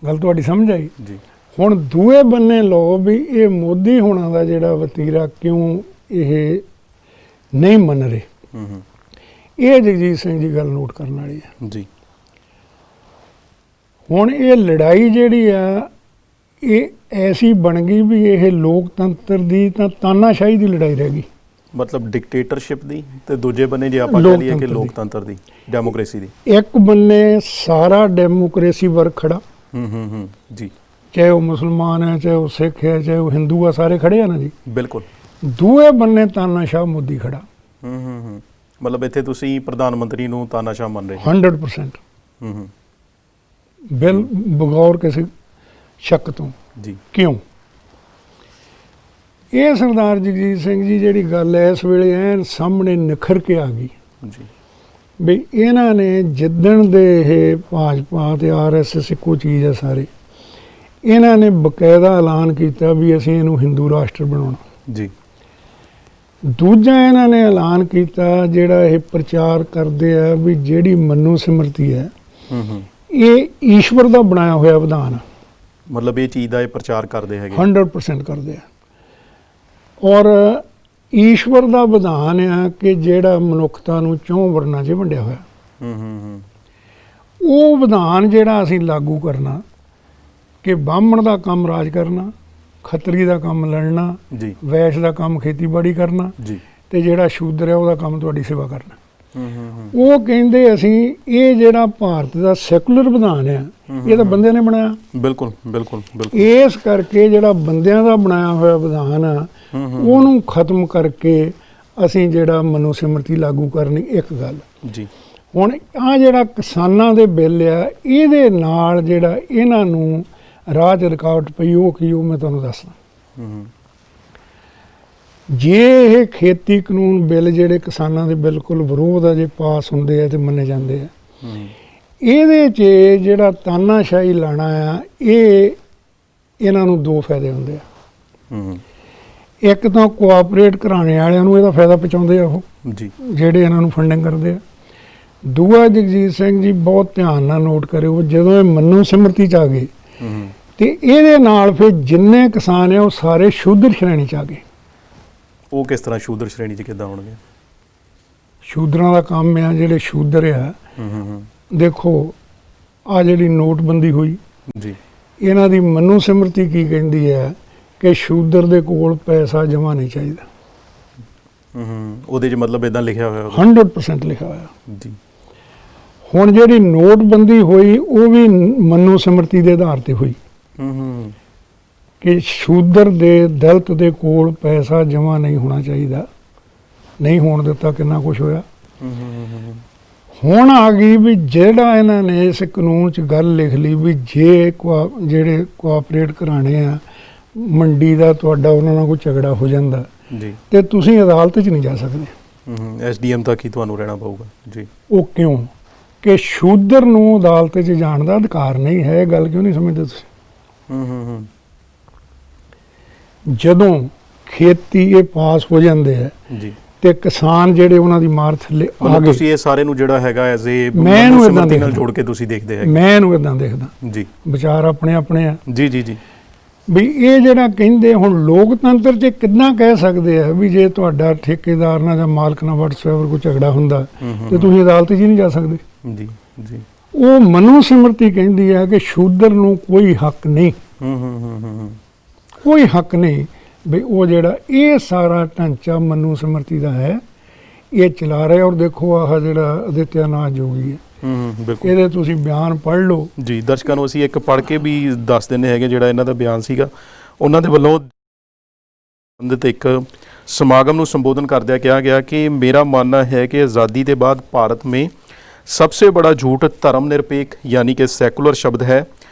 ਗੱਲ ਤੁਹਾਡੀ ਸਮਝ ਆਈ ਜੀ। ਹੁਣ ਦੂਏ ਬੰਨੇ ਲਓ ਵੀ ਇਹ ਮੋਦੀ ਹੋਣਾ ਦਾ ਜਿਹੜਾ ਵਤੀਰਾ ਕਿਉਂ ਇਹ ਨਹੀਂ ਮੰਨ ਰਹੇ, ਇਹ ਜਗਜੀਤ ਸਿੰਘ ਜੀ ਗੱਲ ਨੋਟ ਕਰਨ ਵਾਲੀ ਹੈ ਜੀ। ਹੁਣ ਇਹ ਲੜਾਈ ਜਿਹੜੀ ਆ ਇਹ ਐਸੀ ਬਣ ਗਈ ਵੀ ਇਹ ਲੋਕਤੰਤਰ ਦੀ ਤਾਂ ਤਾਨਾਸ਼ਾਹੀ ਦੀ ਲੜਾਈ ਰਹਿ ਗਈ ਮਤਲਬ ਡਿਕਟੇਟਰਸ਼ਿਪ ਦੀ ਤੇ ਦੂਜੇ ਬੰਨੇ ਜੇ ਆਪਾਂ ਕਹ ਲਈਏ ਕਿ ਲੋਕਤੰਤਰ ਦੀ, ਡੈਮੋਕ੍ਰੇਸੀ ਦੀ। ਇੱਕ ਬੰਨੇ ਸਾਰਾ ਡੈਮੋਕ੍ਰੇਸੀ ਵਰਗ ਖੜਾ, ਜੀ, ਚਾਹੇ ਉਹ ਮੁਸਲਮਾਨ ਹੈ, ਚਾਹੇ ਉਹ ਸਿੱਖ ਹੈ, ਚਾਹੇ ਉਹ ਹਿੰਦੂ ਆ, ਸਾਰੇ ਖੜੇ ਆ ਨਾ ਜੀ। ਬਿਲਕੁਲ। ਦੂਏ ਬੰਨੇ ਤਾਨਾਸ਼ਾਹ ਮੋਦੀ ਖੜਾ। ਮਤਲਬ ਇੱਥੇ ਤੁਸੀਂ ਪ੍ਰਧਾਨ ਮੰਤਰੀ ਨੂੰ ਤਾਨਾਸ਼ਾਹ ਮੰਨ ਰਹੇ 100% ਬਿਲ ਬਗੌਰ ਕਿਸੇ ਸ਼ੱਕ ਤੋਂ ਜੀ। ਕਿਉਂ? ਇਹ ਸਰਦਾਰ ਜਗਜੀਤ ਸਿੰਘ ਜੀ ਜਿਹੜੀ ਗੱਲ ਹੈ ਇਸ ਵੇਲੇ ਐਨ ਸਾਹਮਣੇ ਨਿਖਰ ਕੇ ਆ ਗਈ ਜੀ ਵੀ ਇਹਨਾਂ ਨੇ ਜਿੱਦਣ ਦੇ ਇਹ ਭਾਜਪਾ ਤੇ RSS ਇੱਕੋ ਚੀਜ਼ ਹੈ ਸਾਰੇ, ਇਹਨਾਂ ਨੇ ਬਕਾਇਦਾ ਐਲਾਨ ਕੀਤਾ ਵੀ ਅਸੀਂ ਇਹਨੂੰ ਹਿੰਦੂ ਰਾਸ਼ਟਰ ਬਣਾਉਣਾ ਜੀ। ਦੂਜਾ ਇਹਨਾਂ ਨੇ ਐਲਾਨ ਕੀਤਾ ਜਿਹੜਾ ਇਹ ਪ੍ਰਚਾਰ ਕਰਦੇ ਆ ਵੀ ਜਿਹੜੀ ਮਨੂ ਸਿਮਰਤੀ ਹੈ ਇਹ ਈਸ਼ਵਰ ਦਾ ਬਣਾਇਆ ਹੋਇਆ ਵਿਧਾਨ ਆ। ਮਤਲਬ ਇਹ ਚੀਜ਼ ਦਾ ਇਹ ਪ੍ਰਚਾਰ ਕਰਦੇ ਹੈਗੇ 100% ਕਰਦੇ ਆ। ਔਰ ਈਸ਼ਵਰ ਦਾ ਵਿਧਾਨ ਆ ਕਿ ਜਿਹੜਾ ਮਨੁੱਖਤਾ ਨੂੰ 4 ਵਰਨਾਂ 'ਚ ਵੰਡਿਆ ਹੋਇਆ, ਉਹ ਵਿਧਾਨ ਜਿਹੜਾ ਅਸੀਂ ਲਾਗੂ ਕਰਨਾ ਕਿ ਬ੍ਰਾਹਮਣ ਦਾ ਕੰਮ ਰਾਜ ਕਰਨਾ, ਖੱਤਰੀ ਦਾ ਕੰਮ ਲੜਨਾ ਜੀ, ਵੈਸ਼ ਦਾ ਕੰਮ ਖੇਤੀਬਾੜੀ ਕਰਨਾ ਜੀ, ਤੇ ਜਿਹੜਾ ਸ਼ੂਦਰ ਹੈ ਉਹਦਾ ਕੰਮ ਤੁਹਾਡੀ ਸੇਵਾ ਕਰਨਾ। ਉਹ ਕਹਿੰਦੇ ਅਸੀਂ ਇਹ ਜਿਹੜਾ ਭਾਰਤ ਦਾ ਸੈਕੂਲਰ ਵਿਧਾਨ ਆ ਇਹ ਤਾਂ ਬੰਦਿਆਂ ਨੇ ਬਣਾਇਆ। ਬਿਲਕੁਲ ਬਿਲਕੁਲ ਬਿਲਕੁਲ। ਇਸ ਕਰਕੇ ਜਿਹੜਾ ਬੰਦਿਆਂ ਦਾ ਬਣਾਇਆ ਹੋਇਆ ਵਿਧਾਨ ਆ ਉਹਨੂੰ ਖਤਮ ਕਰਕੇ ਅਸੀਂ ਜਿਹੜਾ ਮਨੂ ਸਿਮਰਤੀ ਲਾਗੂ ਕਰਨੀ ਇੱਕ ਗੱਲ ਜੀ। ਹੁਣ ਆ ਜਿਹੜਾ ਕਿਸਾਨਾਂ ਦੇ ਬਿੱਲ ਆ ਇਹਦੇ ਨਾਲ ਜਿਹੜਾ ਇਹਨਾਂ ਨੂੰ ਰਾਹ 'ਚ ਰੁਕਾਵਟ ਪਈ ਉਹ ਕੀ, ਉਹ ਮੈਂ ਤੁਹਾਨੂੰ ਦੱਸਦਾ। ਜੇ ਇਹ ਖੇਤੀ ਕਾਨੂੰਨ ਬਿੱਲ ਜਿਹੜੇ ਕਿਸਾਨਾਂ ਦੇ ਬਿਲਕੁਲ ਵਿਰੋਧ ਆ ਜੇ ਪਾਸ ਹੁੰਦੇ ਆ ਤੇ ਮੰਨੇ ਜਾਂਦੇ ਆ, ਇਹਦੇ 'ਚ ਜਿਹੜਾ ਤਾਨਾਸ਼ਾਹੀ ਲਾਣਾ ਆ ਇਹ ਇਹਨਾਂ ਨੂੰ 2 ਫਾਇਦੇ ਹੁੰਦੇ ਆ। ਇੱਕ ਤਾਂ ਕੋਆਪਰੇਟ ਕਰਾਉਣੇ ਵਾਲਿਆਂ ਨੂੰ ਇਹਦਾ ਫਾਇਦਾ ਪਹੁੰਚਾਉਂਦੇ ਆ ਉਹ ਜੀ ਜਿਹੜੇ ਇਹਨਾਂ ਨੂੰ ਫੰਡਿੰਗ ਕਰਦੇ ਆ। ਦੂਆ ਜਗਜੀਤ ਸਿੰਘ ਜੀ ਬਹੁਤ ਧਿਆਨ ਨਾਲ ਨੋਟ ਕਰਿਓ, ਜਦੋਂ ਇਹ ਮਨੂ ਸਿਮਰਤੀ 'ਚ ਆ ਗਏ ਤੇ ਇਹਦੇ ਨਾਲ ਫਿਰ ਜਿੰਨੇ ਕਿਸਾਨ ਆ ਉਹ ਸਾਰੇ ਸ਼ੂਦਰ ਸ਼੍ਰੇਣੀ 'ਚ ਆ ਗਏ। ਉਹ ਕਿਸ ਤਰ੍ਹਾਂ ਸ਼ੂਦਰ ਸ਼੍ਰੇਣੀ 'ਚ ਕਿੱਦਾਂ ਆਉਣਗੇ? ਸ਼ੂਦਰਾਂ ਦਾ ਕੰਮ ਆ, ਜਿਹੜੇ ਸ਼ੂਦਰ ਆ ਦੇਖੋ ਆ ਜਿਹੜੀ ਨੋਟਬੰਦੀ ਹੋਈ ਜੀ, ਇਹਨਾਂ ਦੀ ਮਨੂ ਸਿਮਰਤੀ ਕੀ ਕਹਿੰਦੀ ਹੈ ਕਿ ਸ਼ੂਦਰ ਦੇ ਕੋਲ ਪੈਸਾ ਜਮ੍ਹਾਂ ਨਹੀਂ ਚਾਹੀਦਾ। ਉਹਦੇ 'ਚ ਮਤਲਬ ਇਦਾਂ ਲਿਖਿਆ ਹੋਇਆ 100% ਲਿਖਿਆ ਹੋਇਆ ਜੀ। ਹੁਣ ਜਿਹੜੀ ਨੋਟਬੰਦੀ ਹੋਈ ਉਹ ਵੀ ਮਨੂ ਸਿਮਰਤੀ ਦੇ ਆਧਾਰ ਤੇ ਹੋਈ ਕਿ ਸ਼ੂਦਰ ਦੇ ਦਲਿਤ ਦੇ ਕੋਲ ਪੈਸਾ ਜਮ੍ਹਾਂ ਨਹੀਂ ਹੋਣਾ ਚਾਹੀਦਾ, ਨਹੀਂ ਹੋਣ ਦਿੱਤਾ, ਕਿੰਨਾ ਕੁਛ ਹੋਇਆ। ਹੁਣ ਆ ਗਈ ਵੀ ਜਿਹੜਾ ਇਹਨਾਂ ਨੇ ਇਸ ਕਾਨੂੰਨ 'ਚ ਗੱਲ ਲਿਖ ਲਈ ਵੀ ਜੇ ਜਿਹੜੇ ਕੋਆਪਰੇਟ ਕਰਾਣੇ ਆ ਮੰਡੀ ਦਾ ਤੁਹਾਡਾ ਉਹਨਾਂ ਨਾਲ ਕੋਈ ਝਗੜਾ ਹੋ ਜਾਂਦਾ ਜੀ ਤੇ ਤੁਸੀਂ ਅਦਾਲਤ 'ਚ ਨਹੀਂ ਜਾ ਸਕਦੇ, SDM ਤੱਕ ਹੀ ਤੁਹਾਨੂੰ ਰਹਿਣਾ ਪਊਗਾ ਜੀ। ਉਹ ਕਿਉਂ? ਕਿ ਸ਼ੂਦਰ ਨੂੰ ਅਦਾਲਤ 'ਚ ਜਾਣ ਦਾ ਅਧਿਕਾਰ ਨਹੀਂ ਹੈ। ਇਹ ਗੱਲ ਕਿਉਂ ਨਹੀਂ ਸਮਝਦੇ ਤੁਸੀਂ? ਜਦੋਂ ਖੇਤੀ ਇਹ ਪਾਸ ਹੋ ਜਾਂਦੇ ਆ ਜੀ ਤੇ ਕਿਸਾਨ ਜਿਹੜੇ ਉਹਨਾਂ ਦੀ ਮਾਰ ਥੱਲੇ ਆ ਗਏ। ਤੁਸੀਂ ਇਹ ਸਾਰੇ ਨੂੰ ਜਿਹੜਾ ਹੈਗਾ ਐਜ਼ ਏ ਸਿਮਰਤੀ ਨਾਲ ਜੋੜ ਕੇ ਤੁਸੀਂ ਦੇਖਦੇ ਹੈਗੇ? ਮੈਂ ਇਹਨੂੰ ਇਦਾਂ ਦੇਖਦਾ ਜੀ, ਵਿਚਾਰ ਆਪਣੇ ਆਪਣੇ ਆ ਜੀ ਜੀ ਜੀ। ਵੀ ਇਹ ਜਿਹੜਾ ਕਹਿੰਦੇ ਹੁਣ ਲੋਕਤੰਤਰ 'ਚ ਕਿੱਦਾਂ ਕਹਿ ਸਕਦੇ ਆ ਵੀ ਜੇ ਤੁਹਾਡਾ ਠੇਕੇਦਾਰ ਨਾਲ ਜਾਂ ਮਾਲਕ ਨਾਲ ਵਟਸਐਵਰ ਕੋਈ ਝਗੜਾ ਹੁੰਦਾ ਤੇ ਤੁਸੀਂ ਅਦਾਲਤ 'ਚ ਨਹੀਂ ਜਾ ਸਕਦੇ ਜੀ ਜੀ। ਉਹ ਮਨੂ ਸਿਮਰਤੀ ਕਹਿੰਦੀ ਹੈ ਕਿ ਸ਼ੂਦਰ ਨੂੰ ਕੋਈ ਹੱਕ ਨਹੀਂ, ਕੋਈ ਹੱਕ ਨਹੀਂ ਵੀ ਉਹ ਜਿਹੜਾ ਇਹ ਸਾਰਾ ਢਾਂਚਾ ਮਨੂ ਸਿਮਰਤੀ ਦਾ ਹੈ ਇਹ ਚਲਾ ਰਿਹਾ। ਔਰ ਦੇਖੋ ਆਹ ਜਿਹੜਾ ਅਦਿੱਤਿਆਨਾਥ ਜੋਗੀ ਹੈ ਬਿਲਕੁਲ, ਇਹਦੇ ਤੁਸੀਂ ਬਿਆਨ ਪੜ੍ਹ ਲਓ ਜੀ। ਦਰਸ਼ਕਾਂ ਨੂੰ ਅਸੀਂ ਇੱਕ ਪੜ੍ਹ ਕੇ ਵੀ ਦੱਸ ਦਿੰਦੇ ਹੈਗੇ ਜਿਹੜਾ ਇਹਨਾਂ ਦਾ ਬਿਆਨ ਸੀਗਾ। ਉਹਨਾਂ ਦੇ ਵੱਲੋਂ ਸੰਬੰਧਿਤ ਇੱਕ ਸਮਾਗਮ ਨੂੰ ਸੰਬੋਧਨ ਕਰਦਿਆਂ ਕਿਹਾ ਗਿਆ ਕਿ ਮੇਰਾ मानना है कि आज़ादी के बाद भारत में सबसे बड़ा झूठ धर्मनिरपेक्ष यानी कि सेकुलर शब्द है।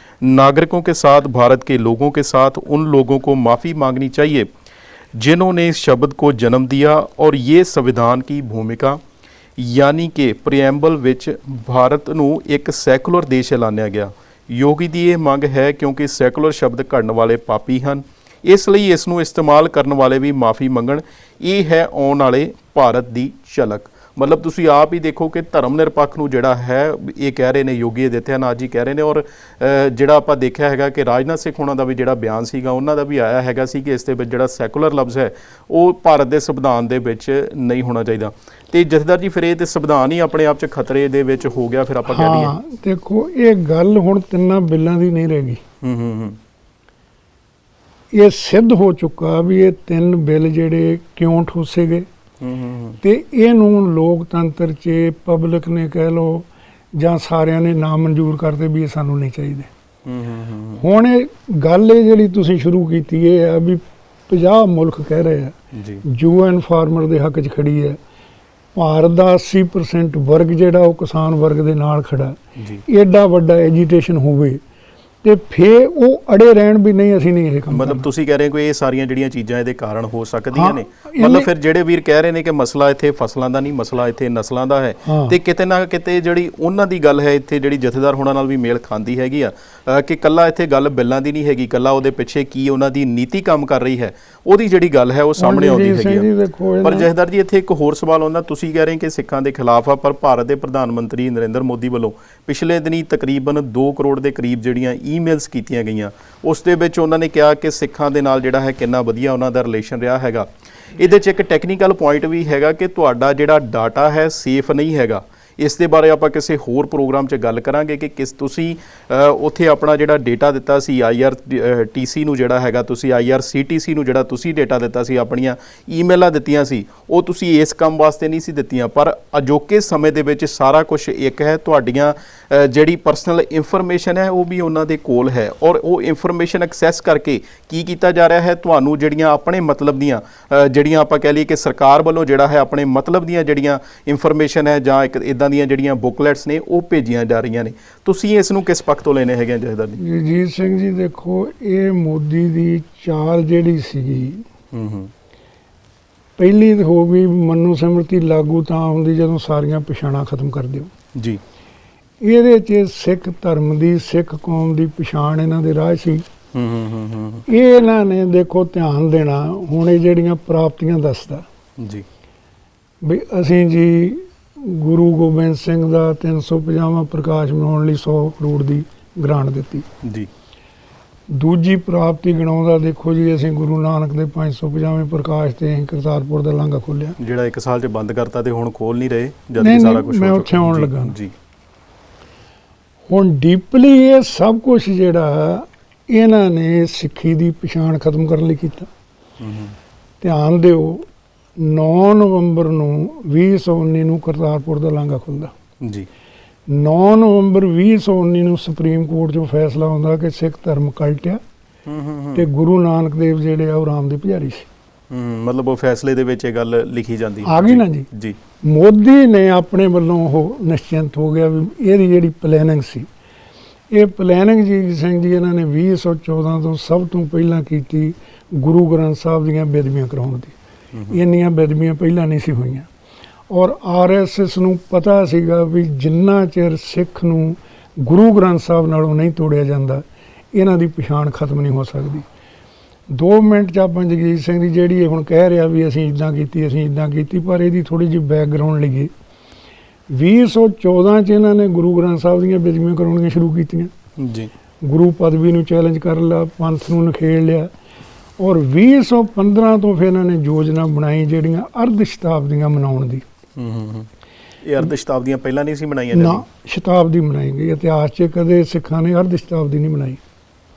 नागरिकों के साथ, भारत के लोगों के साथ उन लोगों को माफ़ी मांगनी चाहिए जिन्होंने इस शब्द को जन्म दिया और ये संविधान की भूमिका यानी कि ਪ੍ਰੀਐਂਬਲ ਵਿੱਚ ਭਾਰਤ ਨੂੰ ਇੱਕ ਸੈਕੂਲਰ ਦੇਸ਼ ਐਲਾਨਿਆ ਗਿਆ। ਯੋਗੀ ਦੀ ਇਹ ਮੰਗ ਹੈ ਕਿਉਂਕਿ ਸੈਕੂਲਰ ਸ਼ਬਦ ਘੜਨ ਵਾਲੇ ਪਾਪੀ ਹਨ, ਇਸ ਲਈ ਇਸ ਨੂੰ ਇਸਤੇਮਾਲ ਕਰਨ ਵਾਲੇ ਵੀ ਮਾਫੀ ਮੰਗਣ। ਇਹ ਹੈ ਆਉਣ ਵਾਲੇ ਭਾਰਤ ਦੀ ਝਲਕ। ਮਤਲਬ ਤੁਸੀਂ ਆਪ ਹੀ ਦੇਖੋ ਕਿ ਧਰਮ ਨਿਰਪੱਖ ਨੂੰ ਜਿਹੜਾ ਹੈ ਇਹ ਕਹਿ ਰਹੇ ਨੇ, ਯੋਗੀ ਆਦਿੱਤਿਆਨਾਥ ਜੀ ਕਹਿ ਰਹੇ ਨੇ। ਔਰ ਜਿਹੜਾ ਆਪਾਂ ਦੇਖਿਆ ਹੈਗਾ ਕਿ ਰਾਜਨਾਥ ਸਿੰਘ ਹੋਣਾ ਦਾ ਵੀ ਜਿਹੜਾ ਬਿਆਨ ਸੀਗਾ ਉਹਨਾਂ ਦਾ ਵੀ ਆਇਆ ਹੈਗਾ ਸੀ ਕਿ ਇਸ ਦੇ ਵਿੱਚ ਜਿਹੜਾ ਸੈਕੂਲਰ ਲਫ਼ਜ਼ ਹੈ ਉਹ ਭਾਰਤ ਦੇ ਸੰਵਿਧਾਨ ਦੇ ਵਿੱਚ ਨਹੀਂ ਹੋਣਾ ਚਾਹੀਦਾ। ਤੇ ਜਥੇਦਾਰ ਜੀ ਫਿਰ ਇਹ ਤੇ ਸੰਵਿਧਾਨ ਹੀ ਆਪਣੇ ਆਪ 'ਚ ਖਤਰੇ ਦੇ ਵਿੱਚ ਹੋ ਗਿਆ ਫਿਰ ਆਪਾਂ ਕਹਿ ਲਈਏ। ਦੇਖੋ ਇਹ ਗੱਲ ਹੁਣ ਤਿੰਨਾਂ ਬਿੱਲਾਂ ਦੀ ਨਹੀਂ ਰਹਿ ਗਈ। ਇਹ ਸਿੱਧ ਹੋ ਚੁੱਕਾ ਵੀ ਇਹ 3 ਬਿੱਲ ਜਿਹੜੇ ਕਿਉਂ ਠੋਸੇ ਗਏ ਤੇ ਇਹਨੂੰ ਲੋਕਤੰਤਰ 'ਚ ਪਬਲਿਕ ਨੇ ਕਹਿ ਲਓ ਜਾਂ ਸਾਰਿਆਂ ਨੇ ਨਾ ਮਨਜ਼ੂਰ ਕਰਦੇ ਵੀ ਇਹ ਸਾਨੂੰ ਨਹੀਂ ਚਾਹੀਦੇ। ਹੁਣ ਇਹ ਗੱਲ ਇਹ ਜਿਹੜੀ ਤੁਸੀਂ ਸ਼ੁਰੂ ਕੀਤੀ ਇਹ ਆ ਵੀ 50 ਮੁਲਕ ਕਹਿ ਰਹੇ ਆ ਜੀ, UN ਫਾਰਮਰ ਦੇ ਹੱਕ 'ਚ ਖੜੀ ਹੈ। ਭਾਰਤ ਦਾ 80% ਵਰਗ ਜਿਹੜਾ ਉਹ ਕਿਸਾਨ ਵਰਗ ਦੇ ਨਾਲ ਖੜਾ। ਜੀ, ਐਡਾ ਵੱਡਾ ਐਜੀਟੇਸ਼ਨ ਹੋਵੇ ਤੇ ਫੇਰ ਉਹ ਅੜੇ ਰਹਿਣ ਵੀ ਨਹੀਂ ਅਸੀਂ ਨਹੀਂ ਇਹ ਕੰਮ ਮਤਲਬ ਕਰਨਾ। ਤੁਸੀਂ ਕਹਿ ਰਹੇ ਹੋ ਕਿ ਇਹ ਸਾਰੀਆਂ ਜਿਹੜੀਆਂ ਚੀਜ਼ਾਂ ਇਹਦੇ ਕਾਰਨ ਹੋ ਸਕਦੀਆਂ ਹਾਂ, ਨੇ। ਇਹਨੇ- ਮਤਲਬ ਫਿਰ ਜਿਹੜੇ ਵੀਰ ਕਹਿ ਰਹੇ ਨੇ ਕਿ ਮਸਲਾ ਇੱਥੇ ਫਸਲਾਂ ਦਾ ਨਹੀਂ, ਮਸਲਾ ਇੱਥੇ ਨਸਲਾਂ ਦਾ ਹੈ, ਹਾਂ। ਤੇ ਕਿਤੇ ਨਾ ਕਿਤੇ ਜਿਹੜੀ ਉਹਨਾਂ ਦੀ ਗੱਲ ਹੈ ਇੱਥੇ ਜਿਹੜੀ ਜਥੇਦਾਰ ਹੋਣਾ ਨਾਲ ਵੀ ਮੇਲ ਖਾਂਦੀ ਹੈਗੀ ਆ ਕਿ ਕੱਲਾ ਇੱਥੇ ਗੱਲ ਬਿੱਲਾਂ ਦੀ ਨਹੀਂ ਹੈਗੀ, ਕੱਲਾ ਉਹਦੇ ਪਿੱਛੇ ਕੀ ਉਹਨਾਂ ਦੀ ਨੀਤੀ ਕੰਮ ਕਰ ਰਹੀ ਹੈ ਉਹਦੀ ਜਿਹੜੀ ਗੱਲ ਹੈ ਉਹ ਸਾਹਮਣੇ ਆਉਂਦੀ ਜਗਜੀਤ ਸਿੰਘ ਹੈਗੀ ਜੀ ਆ। ਦੇਖੋ ਪਰ ਜਥੇਦਾਰ ਜੀ ਇੱਥੇ ਇੱਕ ਹੋਰ ਸਵਾਲ ਆਉਂਦਾ, ਤੁਸੀਂ ਕਹਿ ਰਹੇ ਕਿ ਸਿੱਖਾਂ ਦੇ ਖਿਲਾਫ ਆ, ਪਰ ਭਾਰਤ ਦੇ ਪ੍ਰਧਾਨ ਮੰਤਰੀ ਨਰਿੰਦਰ ਮੋਦੀ ਵੱਲੋਂ ਪਿਛਲੇ ਦਿਨੀ ਤਕਰੀਬਨ 2 ਕਰੋੜ ਦੇ ਕਰੀਬ ਜਿਹੜੀਆਂ ਈਮੇਲਸ ਕੀਤੀਆਂ ਗਈਆਂ, ਉਸ ਦੇ ਵਿੱਚ ਉਹਨਾਂ ਨੇ ਕਿਹਾ ਕਿ ਸਿੱਖਾਂ ਦੇ ਨਾਲ ਜਿਹੜਾ ਹੈ ਕਿੰਨਾ ਵਧੀਆ ਉਹਨਾਂ ਦਾ ਰਿਲੇਸ਼ਨ ਰਿਹਾ ਹੈਗਾ। ਇਹਦੇ 'ਚ ਇੱਕ ਟੈਕਨੀਕਲ ਪੁਆਇੰਟ ਵੀ ਹੈਗਾ ਕਿ ਤੁਹਾਡਾ ਜਿਹੜਾ ਡਾਟਾ ਹੈ ਸੇਫ ਨਹੀਂ ਹੈਗਾ। ਇਸ ਦੇ ਬਾਰੇ ਆਪਾਂ ਕਿਸੇ ਹੋਰ ਪ੍ਰੋਗਰਾਮ 'ਚ ਗੱਲ ਕਰਾਂਗੇ ਕਿ ਕਿਸ ਤੁਸੀਂ ਉੱਥੇ ਆਪਣਾ ਜਿਹੜਾ ਡੇਟਾ ਦਿੱਤਾ ਸੀ IRTC ਨੂੰ ਜਿਹੜਾ ਹੈਗਾ, ਤੁਸੀਂ IRCTC ਨੂੰ ਜਿਹੜਾ ਤੁਸੀਂ ਡੇਟਾ ਦਿੱਤਾ ਸੀ, ਆਪਣੀਆਂ ਈਮੇਲਾਂ ਦਿੱਤੀਆਂ ਸੀ, ਉਹ ਤੁਸੀਂ ਇਸ ਕੰਮ ਵਾਸਤੇ ਨਹੀਂ ਸੀ ਦਿੱਤੀਆਂ। ਪਰ ਅਜੋਕੇ ਸਮੇਂ ਦੇ ਵਿੱਚ ਸਾਰਾ ਕੁਝ ਇੱਕ ਹੈ, ਤੁਹਾਡੀਆਂ ਜਿਹੜੀ ਪਰਸਨਲ ਇਨਫੋਰਮੇਸ਼ਨ ਹੈ ਉਹ ਵੀ ਉਹਨਾਂ ਦੇ ਕੋਲ ਹੈ, ਔਰ ਉਹ ਇਨਫੋਰਮੇਸ਼ਨ ਐਕਸੈਸ ਕਰਕੇ ਕੀ ਕੀਤਾ ਜਾ ਰਿਹਾ ਹੈ, ਤੁਹਾਨੂੰ ਜਿਹੜੀਆਂ ਆਪਣੇ ਮਤਲਬ ਦੀਆਂ ਜਿਹੜੀਆਂ ਆਪਾਂ ਕਹਿ ਲਈਏ ਕਿ ਸਰਕਾਰ ਵੱਲੋਂ ਜਿਹੜਾ ਹੈ ਆਪਣੇ ਮਤਲਬ ਦੀਆਂ ਜਿਹੜੀਆਂ ਇਨਫੋਰਮੇਸ਼ਨ ਹੈ ਜਾਂ ਇੱਕ ਇਦਾਂ ਦੀਆਂ ਜਿਹੜੀਆਂ ਬੁਕਲੈਟਸ ਨੇ ਉਹ ਭੇਜੀਆਂ ਜਾ ਰਹੀਆਂ ਨੇ। ਤੁਸੀਂ ਇਸ ਨੂੰ ਕਿਸ ਪੱਖ ਤੋਂ ਲੈਣੇ ਹੈਗੇ ਜਥੇਦਾਰ ਜੀ? ਜਗਜੀਤ ਸਿੰਘ ਜੀ ਦੇਖੋ, ਇਹ ਮੋਦੀ ਦੀ ਚਾਲ ਜਿਹੜੀ ਸੀਗੀ, ਪਹਿਲੀ ਤਾਂ ਹੋ ਗਈ ਮਨੂ ਸਿਮਰਤੀ ਲਾਗੂ ਤਾਂ ਹੁੰਦੀ ਜਦੋਂ ਸਾਰੀਆਂ ਪਛਾਣਾਂ ਖਤਮ ਕਰ ਦਿਓ ਜੀ। ਇਹਦੇ 'ਚ ਸਿੱਖ ਧਰਮ ਦੀ, ਸਿੱਖ ਕੌਮ ਦੀ ਪਛਾਣ ਇਹਨਾਂ ਦੇ ਰਾਹ ਸੀ। ਇਹ ਇਹਨਾਂ ਨੇ ਦੇਖੋ ਧਿਆਨ ਦੇਣਾ, ਹੁਣ ਇਹ ਜਿਹੜੀਆਂ ਪ੍ਰਾਪਤੀਆਂ ਦੱਸਦਾ ਜੀ ਵੀ ਅਸੀਂ ਜੀ ਗੁਰੂ ਗੋਬਿੰਦ ਸਿੰਘ ਦਾ 350ਵਾਂ ਪ੍ਰਕਾਸ਼ ਮਨਾਉਣ ਲਈ 100 ਕਰੋੜ ਦੀ ਗ੍ਰਾਂਟ ਦਿੱਤੀ। ਜੀ। ਦੂਜੀ ਪ੍ਰਾਪਤੀ ਗਿਣਾਉਂਦਾ ਦੇਖੋ ਜੀ, ਅਸੀਂ ਗੁਰੂ ਨਾਨਕ ਦੇ 550ਵੇਂ ਪ੍ਰਕਾਸ਼ ਤੇ ਅਸੀਂ ਕਰਤਾਰਪੁਰ ਦਾ ਲਾਂਘਾ ਖੋਲ੍ਹਿਆ, ਜਿਹੜਾ 1 ਸਾਲ 'ਚ ਬੰਦ ਕਰਤਾ ਤੇ ਹੁਣ ਖੋਲ ਨਹੀਂ ਰਹੇ ਜਦ ਨਹੀਂ, ਕਿ ਸਾਰਾ ਨਹੀਂ, ਕੁਝ ਮੈਂ ਉੱਥੇ ਆਉਣ ਲੱਗਾ। ਜੀ। ਹੁਣ ਡੀਪਲੀ ਇਹ ਸਭ ਕੁਝ ਜਿਹੜਾ ਇਹਨਾਂ ਨੇ ਸਿੱਖੀ ਦੀ ਪਛਾਣ ਖਤਮ ਕਰਨ ਲਈ ਕੀਤਾ। ਧਿਆਨ ਦਿਓ, 9 ਨਵੰਬਰ ਨੂੰ 2019 ਨੂੰ ਕਰਤਾਰਪੁਰ ਦਾ ਲਾਂਘਾ ਖੁੱਲ੍ਹਦਾ। ਜੀ। 9 ਨਵੰਬਰ 2019 ਨੂੰ ਸੁਪਰੀਮ ਕੋਰਟ 'ਚੋਂ ਫੈਸਲਾ ਆਉਂਦਾ ਕਿ ਸਿੱਖ ਧਰਮ ਕਲਟ ਆ ਤੇ ਗੁਰੂ ਨਾਨਕ ਦੇਵ ਜਿਹੜੇ ਆ ਉਹ ਰਾਮ ਦੇ ਪੁਜਾਰੀ ਸੀ। ਮਤਲਬ ਉਹ ਫੈਸਲੇ ਦੇ ਵਿੱਚ ਇਹ ਗੱਲ ਲਿਖੀ ਜਾਂਦੀ ਆ ਗਈ ਨਾ ਜੀ। ਜੀ। ਮੋਦੀ ਨੇ ਆਪਣੇ ਵੱਲੋਂ ਉਹ ਨਿਸ਼ਚਿੰਤ ਹੋ ਗਿਆ ਵੀ ਇਹਦੀ ਜਿਹੜੀ ਪਲੈਨਿੰਗ ਸੀ, ਇਹ ਪਲੈਨਿੰਗ ਜੀ ਸਿੰਘ ਜੀ ਇਹਨਾਂ ਨੇ 2014 ਤੋਂ ਸਭ ਤੋਂ ਪਹਿਲਾਂ ਕੀਤੀ ਗੁਰੂ ਗ੍ਰੰਥ ਸਾਹਿਬ ਦੀਆਂ ਬੇਦਬੀਆਂ ਕਰਾਉਣ ਦੀ। ਇੰਨੀਆਂ ਬੇਦਬੀਆਂ ਪਹਿਲਾਂ ਨਹੀਂ ਸੀ ਹੋਈਆਂ, ਔਰ RSS ਨੂੰ ਪਤਾ ਸੀਗਾ ਵੀ ਜਿੰਨਾ ਚਿਰ ਸਿੱਖ ਨੂੰ ਗੁਰੂ ਗ੍ਰੰਥ ਸਾਹਿਬ ਨਾਲੋਂ ਨਹੀਂ ਤੋੜਿਆ ਜਾਂਦਾ, ਇਹਨਾਂ ਦੀ ਪਛਾਣ ਖਤਮ ਨਹੀਂ ਹੋ ਸਕਦੀ। 2 ਮਿੰਟ 'ਚ ਆਪਾਂ ਜਗਜੀਤ ਸਿੰਘ ਦੀ ਜਿਹੜੀ ਇਹ ਹੁਣ ਕਹਿ ਰਿਹਾ ਵੀ ਅਸੀਂ ਇੱਦਾਂ ਕੀਤੀ, ਅਸੀਂ ਇੱਦਾਂ ਕੀਤੀ, ਪਰ ਇਹਦੀ ਥੋੜ੍ਹੀ ਜਿਹੀ ਬੈਕਗਰਾਊਂਡ ਲਈਏ। 2014 'ਚ ਇਹਨਾਂ ਨੇ ਗੁਰੂ ਗ੍ਰੰਥ ਸਾਹਿਬ ਦੀਆਂ ਬੇਦਬੀਆਂ ਕਰਾਉਣੀਆਂ ਸ਼ੁਰੂ ਕੀਤੀਆਂ। ਜੀ। ਗੁਰੂ ਪਦਵੀ ਨੂੰ ਚੈਲੰਜ ਕਰ ਲਿਆ, ਪੰਥ ਨੂੰ ਨਖੇੜ ਲਿਆ, ਔਰ 2015 ਤੋਂ ਫਿਰ ਇਹਨਾਂ ਨੇ ਯੋਜਨਾ ਬਣਾਈ ਜਿਹੜੀਆਂ ਅਰਧ ਸ਼ਤਾਬਦੀਆਂ ਮਨਾਉਣ ਦੀ। ਇਹ ਅਰਧ ਸ਼ਤਾਬਦੀਆਂ ਪਹਿਲਾਂ ਨਹੀਂ ਸੀ ਬਣਾਈਆਂ ਨਾ, ਜਾਂਦੀਆਂ? ਸ਼ਤਾਬਦੀ ਬਣਾਈ ਗਈ। ਇਤਿਹਾਸ 'ਚ ਕਦੇ ਸਿੱਖਾਂ ਨੇ ਅਰਧ ਸ਼ਤਾਬਦੀ ਨਹੀਂ ਬਣਾਈ,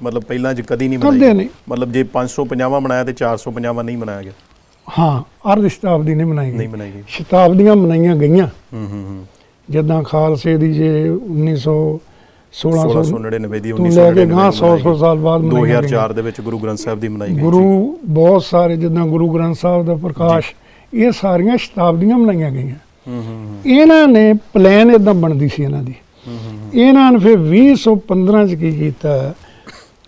ਮਤਲਬ ਪਹਿਲਾਂ ਚ ਕਦੀ ਨਹੀਂ ਕਦੇ ਬਣਾਈ? ਨਹੀਂ। ਮਤਲਬ ਜੇ 550 ਬਣਾਇਆ ਤੇ 450 ਨਹੀਂ ਬਣਾਇਆ ਗਿਆ? ਹਾਂ, ਅਰਧ ਸ਼ਤਾਬਦੀ ਨਹੀਂ ਬਣਾਈ ਨਹੀਂ ਗਈ, ਬਣਾਈ ਗਈ। ਸ਼ਤਾਬਦੀਆਂ ਬਣਾਈਆਂ ਗਈਆਂ। ਹੂੰ। ਜਿੱਦਾਂ ਖਾਲਸੇ ਦੀ ਜੇ 1699 ਦੀ, ਤੋਂ ਲੈ ਕੇ ਗਾਂ 100 ਸਾਲ ਬਾਅਦ ਬਣਾਈਆਂ ਗਈਆਂ। 2004 ਦੇ ਵਿੱਚ ਗੁਰੂ ਗ੍ਰੰਥ ਸਾਹਿਬ ਦੀ ਬਣਾਈ ਗਈ। ਗੁਰੂ ਬਹੁਤ ਸਾਰੇ ਜਿੱਦਾਂ ਗੁਰੂ ਗ੍ਰੰਥ ਸਾਹਿਬ ਦਾ ਪ੍ਰਕਾਸ਼, ਇਹ ਸਾਰੀਆਂ ਸ਼ਤਾਬਦੀਆਂ ਬਣਾਈਆਂ ਗਈਆਂ। ਇਹਨਾਂ ਨੇ ਪਲਾਨ ਇਦਾਂ ਬਣਦੀ ਸੀ ਇਹਨਾਂ ਦੀ। ਇਹਨਾਂ ਨੇ ਫਿਰ 2015 ਚ ਕੀ ਕੀਤਾ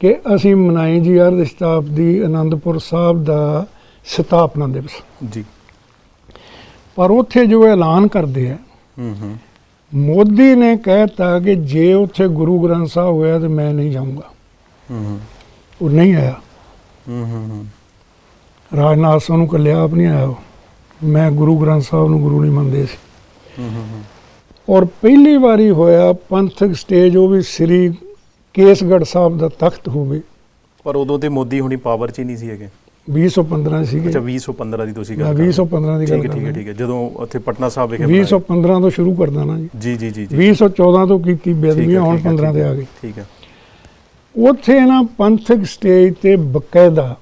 ਕਿ ਅਸੀਂ ਮਨਾਈ ਜੀ ਅਰਧ ਸ਼ਤਾਬਦੀ ਅਨੰਦਪੁਰ ਸਾਹਿਬ ਦਾ ਸਥਾਪਨਾ ਦਿਵਸ। ਜੀ। ਪਰ ਉੱਥੇ ਜੋ ਐਲਾਨ ਕਰਦੇ ਆ, ਮੋਦੀ ਨੇ ਕਹਿਤਾ ਕਿ ਜੇ ਉੱਥੇ ਗੁਰੂ ਗ੍ਰੰਥ ਸਾਹਿਬ ਹੋਇਆ ਤੇ ਮੈਂ ਨਹੀਂ ਜਾਊਂਗਾ। ਉਹ ਨਹੀਂ ਆਇਆ। ਰਾਜਨਾਥ ਸਿੰਘ ਨੂੰ ਕੱਲਿਆ ਆਪ ਨਹੀਂ ਆਇਆ ਉਹ। ਮੈਂ ਗੁਰੂ ਗ੍ਰੰਥ ਸਾਹਿਬ ਨੂੰ ਗੁਰੂ ਨਹੀਂ ਮੰਨਦੇ ਸੀ। ਔਰ ਪਹਿਲੀ ਵਾਰੀ ਹੋਇਆ ਪੰਥਕ ਸਟੇਜ, ਉਹ ਵੀ ਸ੍ਰੀ ਕੇਸਗੜ੍ਹ ਸਾਹਿਬ ਦਾ ਤਖਤ ਹੋਵੇ। ਪਰ ਉਦੋਂ ਤੇ ਮੋਦੀ ਹੁਣੀ ਪਾਵਰ 'ਚ ਹੀ ਨਹੀਂ ਸੀ ਹੈਗੇ। 2015 ਸੀਗੇ। ਅੱਛਾ, 2015 ਦੀ ਤੁਸੀਂ ਗੱਲ ਮੈਂ 2015 ਦੀ ਗੱਲ ਠੀਕ ਹੈ। ਜਦੋਂ ਉੱਥੇ ਪਟਨਾ ਸਾਹਿਬ ਵਿਖੇ 2015 ਤੋਂ ਸ਼ੁਰੂ ਕਰਦਾ ਨਾ ਜੀ। ਜੀ। 2014 ਤੋਂ ਕੀਤੀ ਬੇਦਬੀਆਂ, ਹੁਣ 15 ਤੇ ਆ ਗਈ। ਠੀਕ ਹੈ। ਉੱਥੇ ਨਾ ਪੰਥਕ ਸਟੇਜ ਤੇ ਬਕਾਇਦਾ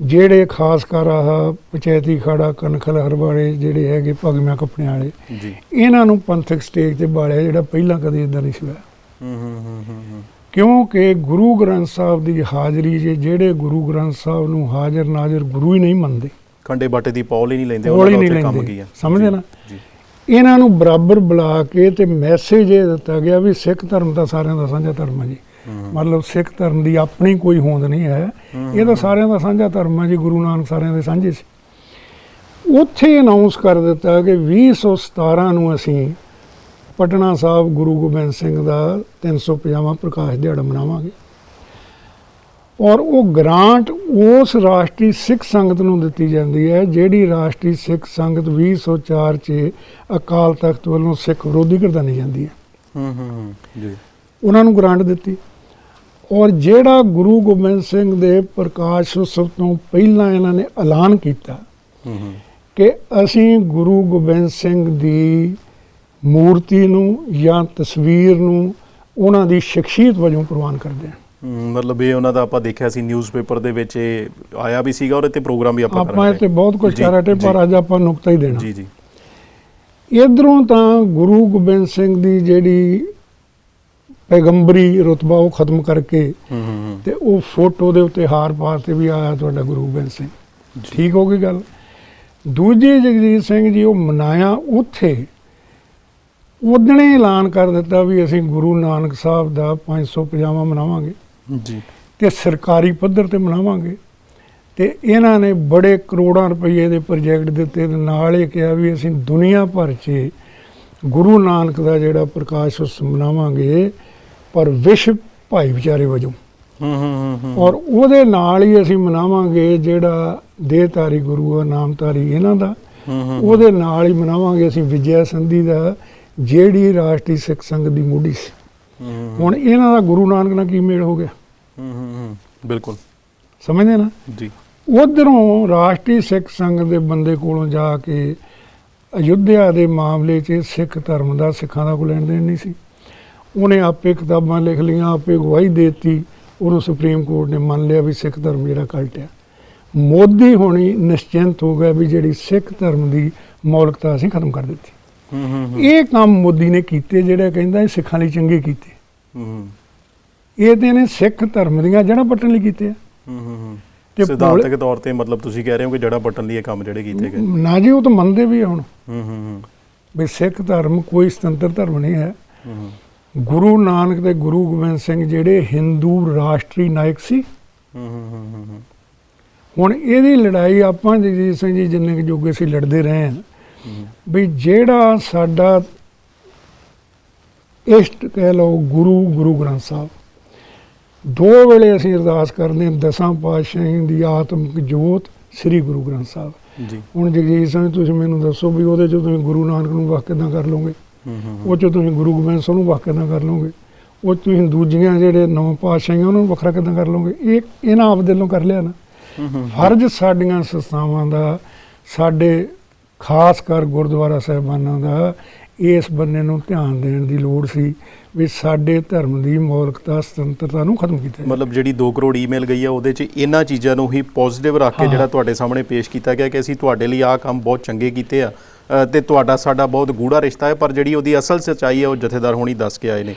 ਜਿਹੜੇ ਖਾਸ ਕਰ ਆਹ ਪੰਚਾਇਤੀ ਖਾੜਾ ਕਨਖਲ ਹਰਵਾੜੇ ਜਿਹੜੇ ਹੈਗੇ ਭਗਵਿਆਂ ਕੱਪੜਿਆਂ ਵਾਲੇ ਜੀ ਇਹਨਾਂ ਨੂੰ ਪੰਥਕ ਸਟੇਜ ਤੇ ਬਾਲਿਆ, ਜਿਹੜਾ ਪਹਿਲਾਂ ਕਦੇ ਇਦਾਂ ਨਹੀਂ ਸੀ ਹੋਇਆ। ਕਿਉਂਕਿ ਗੁਰੂ ਗ੍ਰੰਥ ਸਾਹਿਬ ਦੀ ਹਾਜ਼ਰੀ ਜਿਹੜੇ ਗੁਰੂ ਗ੍ਰੰਥ ਸਾਹਿਬ ਨੂੰ ਹਾਜ਼ਰ ਨਾਜ਼ਰ ਗੁਰੂ ਹੀ ਨਹੀਂ ਮੰਨਦੇ, ਖੰਡੇ ਬਾਟੇ ਦੀ ਪੌਲ ਹੀ ਨਹੀਂ ਲੈਂਦੇ, ਪੌਲ ਹੀ ਉਹਨਾਂ ਨਹੀਂ ਦਾ ਕੰਮ ਲੈਂਦੇ, ਕੀ ਆ ਸਮਝਦੇ ਨਾ। ਜੀ ਇਹਨਾਂ ਨੂੰ ਬਰਾਬਰ ਬੁਲਾ ਕੇ ਤੇ ਮੈਸੇਜ ਇਹ ਦਿੱਤਾ ਗਿਆ ਵੀ ਸਿੱਖ ਧਰਮ ਤਾਂ ਸਾਰਿਆਂ ਦਾ ਸਾਂਝਾ ਧਰਮ ਹੈ ਜੀ। ਮਤਲਬ ਸਿੱਖ ਧਰਮ ਦੀ ਆਪਣੀ ਕੋਈ ਹੋਂਦ ਨਹੀਂ ਹੈ, ਇਹ ਤਾਂ ਸਾਰਿਆਂ ਦਾ ਸਾਂਝਾ ਧਰਮ ਹੈ ਜੀ। ਗੁਰੂ ਨਾਨਕ ਸਾਰਿਆਂ ਦੇ ਸਾਂਝੇ ਸੀ। ਉੱਥੇ ਅਨਾਉਂਸ ਕਰ ਦਿੱਤਾ ਕਿ 2017 ਨੂੰ ਅਸੀਂ ਪਟਨਾ ਸਾਹਿਬ ਗੁਰੂ ਗੋਬਿੰਦ ਸਿੰਘ ਦਾ 350ਵਾਂ ਪ੍ਰਕਾਸ਼ ਦਿਹਾੜਾ ਮਨਾਵਾਂਗੇ, ਔਰ ਉਹ ਗ੍ਰਾਂਟ ਉਸ ਰਾਸ਼ਟਰੀ ਸਿੱਖ ਸੰਗਤ ਨੂੰ ਦਿੱਤੀ ਜਾਂਦੀ ਹੈ ਜਿਹੜੀ ਰਾਸ਼ਟਰੀ ਸਿੱਖ ਸੰਗਤ 2004 'ਚ ਅਕਾਲ ਤਖਤ ਵੱਲੋਂ ਸਿੱਖ ਵਿਰੋਧੀ ਕਰਦਾਨੀ ਜਾਂਦੀ ਹੈ। ਜੀ ਉਹਨਾਂ ਨੂੰ ਗ੍ਰਾਂਟ ਦਿੱਤੀ। ਔਰ ਜਿਹੜਾ ਗੁਰੂ ਗੋਬਿੰਦ ਸਿੰਘ ਦੇ ਪ੍ਰਕਾਸ਼ ਉਤਸਵ ਤੋਂ ਪਹਿਲਾਂ ਇਹਨਾਂ ਨੇ ਐਲਾਨ ਕੀਤਾ ਕਿ ਅਸੀਂ ਗੁਰੂ ਗੋਬਿੰਦ ਸਿੰਘ ਦੀ ਮੂਰਤੀ ਨੂੰ ਜਾਂ ਤਸਵੀਰ ਨੂੰ ਉਹਨਾਂ ਦੀ ਸ਼ਖਸੀਅਤ ਵਜੋਂ ਪ੍ਰਵਾਨ ਕਰਦੇ ਹਾਂ। ਮਤਲਬ ਇਹ ਉਹਨਾਂ ਦਾ ਆਪਾਂ ਦੇਖਿਆ ਸੀ ਨਿਊਜ਼ਪੇਪਰ ਦੇ ਵਿੱਚ ਇਹ ਆਇਆ ਵੀ ਸੀਗਾ, ਔਰ ਇੱਥੇ ਪ੍ਰੋਗਰਾਮ ਵੀ ਆਪਾਂ ਆਪਾਂ ਇੱਥੇ ਬਹੁਤ ਕੁਝ ਕਰ ਰਹੇ, ਪਰ ਅੱਜ ਆਪਾਂ ਨੁਕਤਾ ਹੀ ਦੇਣਾ। ਜੀ ਜੀ ਇਧਰੋਂ ਤਾਂ ਗੁਰੂ ਗੋਬਿੰਦ ਸਿੰਘ ਦੀ ਜਿਹੜੀ ਪੈਗੰਬਰੀ ਰੁਤਬਾ ਉਹ ਖਤਮ ਕਰਕੇ ਤੇ ਉਹ ਫੋਟੋ ਦੇ ਉੱਤੇ ਹਾਰ ਪਾ ਕੇ ਵੀ ਆਇਆ ਤੁਹਾਡਾ ਗੁਰੂ ਗੋਬਿੰਦ ਸਿੰਘ, ਠੀਕ ਹੋ ਗਈ ਗੱਲ। ਦੂਜੇ ਜਗਜੀਤ ਸਿੰਘ ਜੀ ਉਹ ਮਨਾਇਆ ਉੱਥੇ ਉਦਣੇ ਐਲਾਨ ਕਰ ਦਿੱਤਾ ਵੀ ਅਸੀਂ ਗੁਰੂ ਨਾਨਕ ਸਾਹਿਬ ਦਾ 550ਵਾਂ ਮਨਾਵਾਂਗੇ ਜੀ, ਤੇ ਸਰਕਾਰੀ ਪੱਧਰ ਤੇ ਮਨਾਵਾਂਗੇ। ਤੇ ਇਹਨਾਂ ਨੇ ਬੜੇ ਕਰੋੜਾਂ ਰੁਪਏ ਦੇ ਪ੍ਰੋਜੈਕਟ ਦਿੱਤੇ ਤੇ ਨਾਲ ਇਹ ਕਿਹਾ ਵੀ ਅਸੀਂ ਦੁਨੀਆ ਭਰ 'ਚ ਗੁਰੂ ਨਾਨਕ ਦਾ ਜਿਹੜਾ ਪ੍ਰਕਾਸ਼ ਉਤਸਵ ਮਨਾਵਾਂਗੇ, ਪਰ ਵਿਸ਼ਵ ਭਾਈਚਾਰੇ ਵਜੋਂ। ਔਰ ਉਹਦੇ ਨਾਲ ਹੀ ਅਸੀਂ ਮਨਾਵਾਂਗੇ ਜਿਹੜਾ ਦੇਹਧਾਰੀ ਗੁਰੂ ਆ ਨਾਮਧਾਰੀ ਇਹਨਾਂ ਦਾ, ਉਹਦੇ ਨਾਲ ਹੀ ਮਨਾਵਾਂਗੇ ਅਸੀਂ ਵਿਜੈ ਸੰਧੀ ਦਾ ਜਿਹੜੀ ਰਾਸ਼ਟਰੀ ਸਿੱਖ ਸੰਗਤ ਦੀ ਮੋਢੀ ਸੀ। ਹੁਣ ਇਹਨਾਂ ਦਾ ਗੁਰੂ ਨਾਨਕ ਨਾਲ ਕੀ ਮੇਲ ਹੋ ਗਿਆ? ਬਿਲਕੁਲ ਸਮਝਦੇ ਨਾ ਜੀ। ਉਧਰੋਂ ਰਾਸ਼ਟਰੀ ਸਿੱਖ ਸੰਗਤ ਦੇ ਬੰਦੇ ਕੋਲੋਂ ਜਾ ਕੇ ਅਯੁੱਧਿਆ ਦੇ ਮਾਮਲੇ 'ਚ ਸਿੱਖ ਧਰਮ ਦਾ ਸਿੱਖਾਂ ਦਾ ਕੋਈ ਲੈਣ ਦੇਣ ਨਹੀਂ ਸੀ। ਉਹਨੇ ਆਪੇ ਕਿਤਾਬਾਂ ਲਿਖ ਲਈਆਂ, ਆਪੇ ਗਵਾਹੀ ਦੇ ਦਿੱਤੀ, ਉਹਨੂੰ ਸੁਪਰੀਮ ਕੋਰਟ ਨੇ ਮੰਨ ਲਿਆ ਵੀ ਸਿੱਖ ਧਰਮ ਜਿਹੜਾ ਕਲਟ ਆ। ਮੋਦੀ ਹੋਣੀ ਨਿਸ਼ਚਿੰਤ ਹੋ ਗਿਆ ਵੀ ਜਿਹੜੀ ਸਿੱਖ ਧਰਮ ਦੀ ਮੌਲਿਕਤਾ ਅਸੀਂ ਖਤਮ ਕਰ ਦਿੱਤੀ। ਇਹ ਕੰਮ ਮੋਦੀ ਨੇ ਕੀਤੇ ਜਿਹੜੇ ਕਹਿੰਦਾ ਇਹ ਸਿੱਖਾਂ ਲਈ ਚੰਗੇ ਕੀਤੇ। ਇਹ ਤੇ ਇਹਨੇ ਸਿੱਖ ਧਰਮ ਦੀਆਂ ਜੜ੍ਹਾਂ ਪੱਟਣ ਲਈ ਕੀਤੇ ਆ। ਤੇ ਸਿਧਾਂਤਕ ਤੌਰ ਤੇ ਮਤਲਬ ਤੁਸੀਂ ਕਹਿ ਰਹੇ ਹੋ ਕਿ ਜੜ੍ਹਾਂ ਪੱਟਣ ਲਈ ਇਹ ਕੰਮ ਜਿਹੜੇ ਕੀਤੇ ਗਏ ਨਾ ਜੀ, ਉਹ ਤਾਂ ਮੰਨਦੇ ਵੀ ਆ ਹੁਣ ਵੀ ਸਿੱਖ ਧਰਮ ਕੋਈ ਸੁਤੰਤਰ ਧਰਮ ਨਹੀਂ ਹੈ। ਗੁਰੂ ਨਾਨਕ ਤੇ ਗੁਰੂ ਗੋਬਿੰਦ ਸਿੰਘ ਜਿਹੜੇ ਹਿੰਦੂ ਰਾਸ਼ਟਰੀ ਨਾਇਕ ਸੀ। ਹੁਣ ਇਹਦੀ ਲੜਾਈ ਆਪਾਂ ਜਗਜੀਤ ਸਿੰਘ ਜੀ ਜਿੰਨੇ ਕੁ ਜੋਗੇ ਸੀ ਲੜਦੇ ਰਹੇ ਹਾਂ ਵੀ ਜਿਹੜਾ ਸਾਡਾ ਇਸ਼ਟ ਕਹਿ ਲਓ ਗੁਰੂ ਗ੍ਰੰਥ ਸਾਹਿਬ, 2 ਵੇਲੇ ਅਸੀਂ ਅਰਦਾਸ ਕਰਦੇ ਹਾਂ 10 ਪਾਤਸ਼ਾਹੀਆਂ ਦੀ ਆਤਮਿਕ ਜੋਤ ਸ੍ਰੀ ਗੁਰੂ ਗ੍ਰੰਥ ਸਾਹਿਬ ਜੀ। ਹੁਣ ਜਗਜੀਤ ਸਿੰਘ ਤੁਸੀਂ ਮੈਨੂੰ ਦੱਸੋ ਵੀ ਉਹਦੇ 'ਚ ਤੁਸੀਂ ਗੁਰੂ ਨਾਨਕ ਨੂੰ ਵੱਖ ਕਿੱਦਾਂ ਕਰ ਲਓਗੇ? ਉਹ 'ਚ ਤੁਸੀਂ ਗੁਰੂ ਗੋਬਿੰਦ ਸਿੰਘ ਨੂੰ ਵੱਖ ਕਿੱਦਾਂ ਕਰ ਲਓਗੇ? ਉਹ ਤੁਸੀਂ ਦੂਜੀਆਂ ਜਿਹੜੇ 9 ਪਾਤਸ਼ਾਹੀਆਂ ਉਹਨਾਂ ਨੂੰ ਵੱਖਰਾ ਕਿੱਦਾਂ ਕਰ ਲਓਗੇ? ਇਹ ਇਹਨਾਂ ਆਪ ਦਿਲੋਂ ਕਰ ਲਿਆ ਨਾ। ਫਰਜ਼ ਸਾਡੀਆਂ ਸੰਸਥਾਵਾਂ ਦਾ, ਸਾਡੇ ਖਾਸ ਕਰ ਗੁਰਦੁਆਰਾ ਸਾਹਿਬਾਨਾਂ ਦਾ ਇਸ ਬੰਨੇ ਨੂੰ ਧਿਆਨ ਦੇਣ ਦੀ ਲੋੜ ਸੀ ਵੀ ਸਾਡੇ ਧਰਮ ਦੀ ਮੌਲਿਕਤਾ ਸੁਤੰਤਰਤਾ ਨੂੰ ਖਤਮ ਕੀਤਾ। ਮਤਲਬ ਜਿਹੜੀ 2 ਕਰੋੜ ਈਮੇਲ ਗਈ ਆ ਉਹਦੇ 'ਚ ਇਹਨਾਂ ਚੀਜ਼ਾਂ ਨੂੰ ਹੀ ਪੋਜ਼ਿਟਿਵ ਰੱਖ ਕੇ ਜਿਹੜਾ ਤੁਹਾਡੇ ਸਾਹਮਣੇ ਪੇਸ਼ ਕੀਤਾ ਗਿਆ ਕਿ ਅਸੀਂ ਤੁਹਾਡੇ ਲਈ ਆਹ ਕੰਮ ਬਹੁਤ ਚੰਗੇ ਕੀਤੇ ਆ ਤੇ ਤੁਹਾਡਾ ਸਾਡਾ ਬਹੁਤ ਗੂੜਾ ਰਿਸ਼ਤਾ ਹੈ, ਪਰ ਜਿਹੜੀ ਉਹਦੀ ਅਸਲ ਸੱਚਾਈ ਹੈ ਉਹ ਜਥੇਦਾਰ ਹੋਣੀ ਦੱਸ ਕੇ ਆਏ ਨੇ।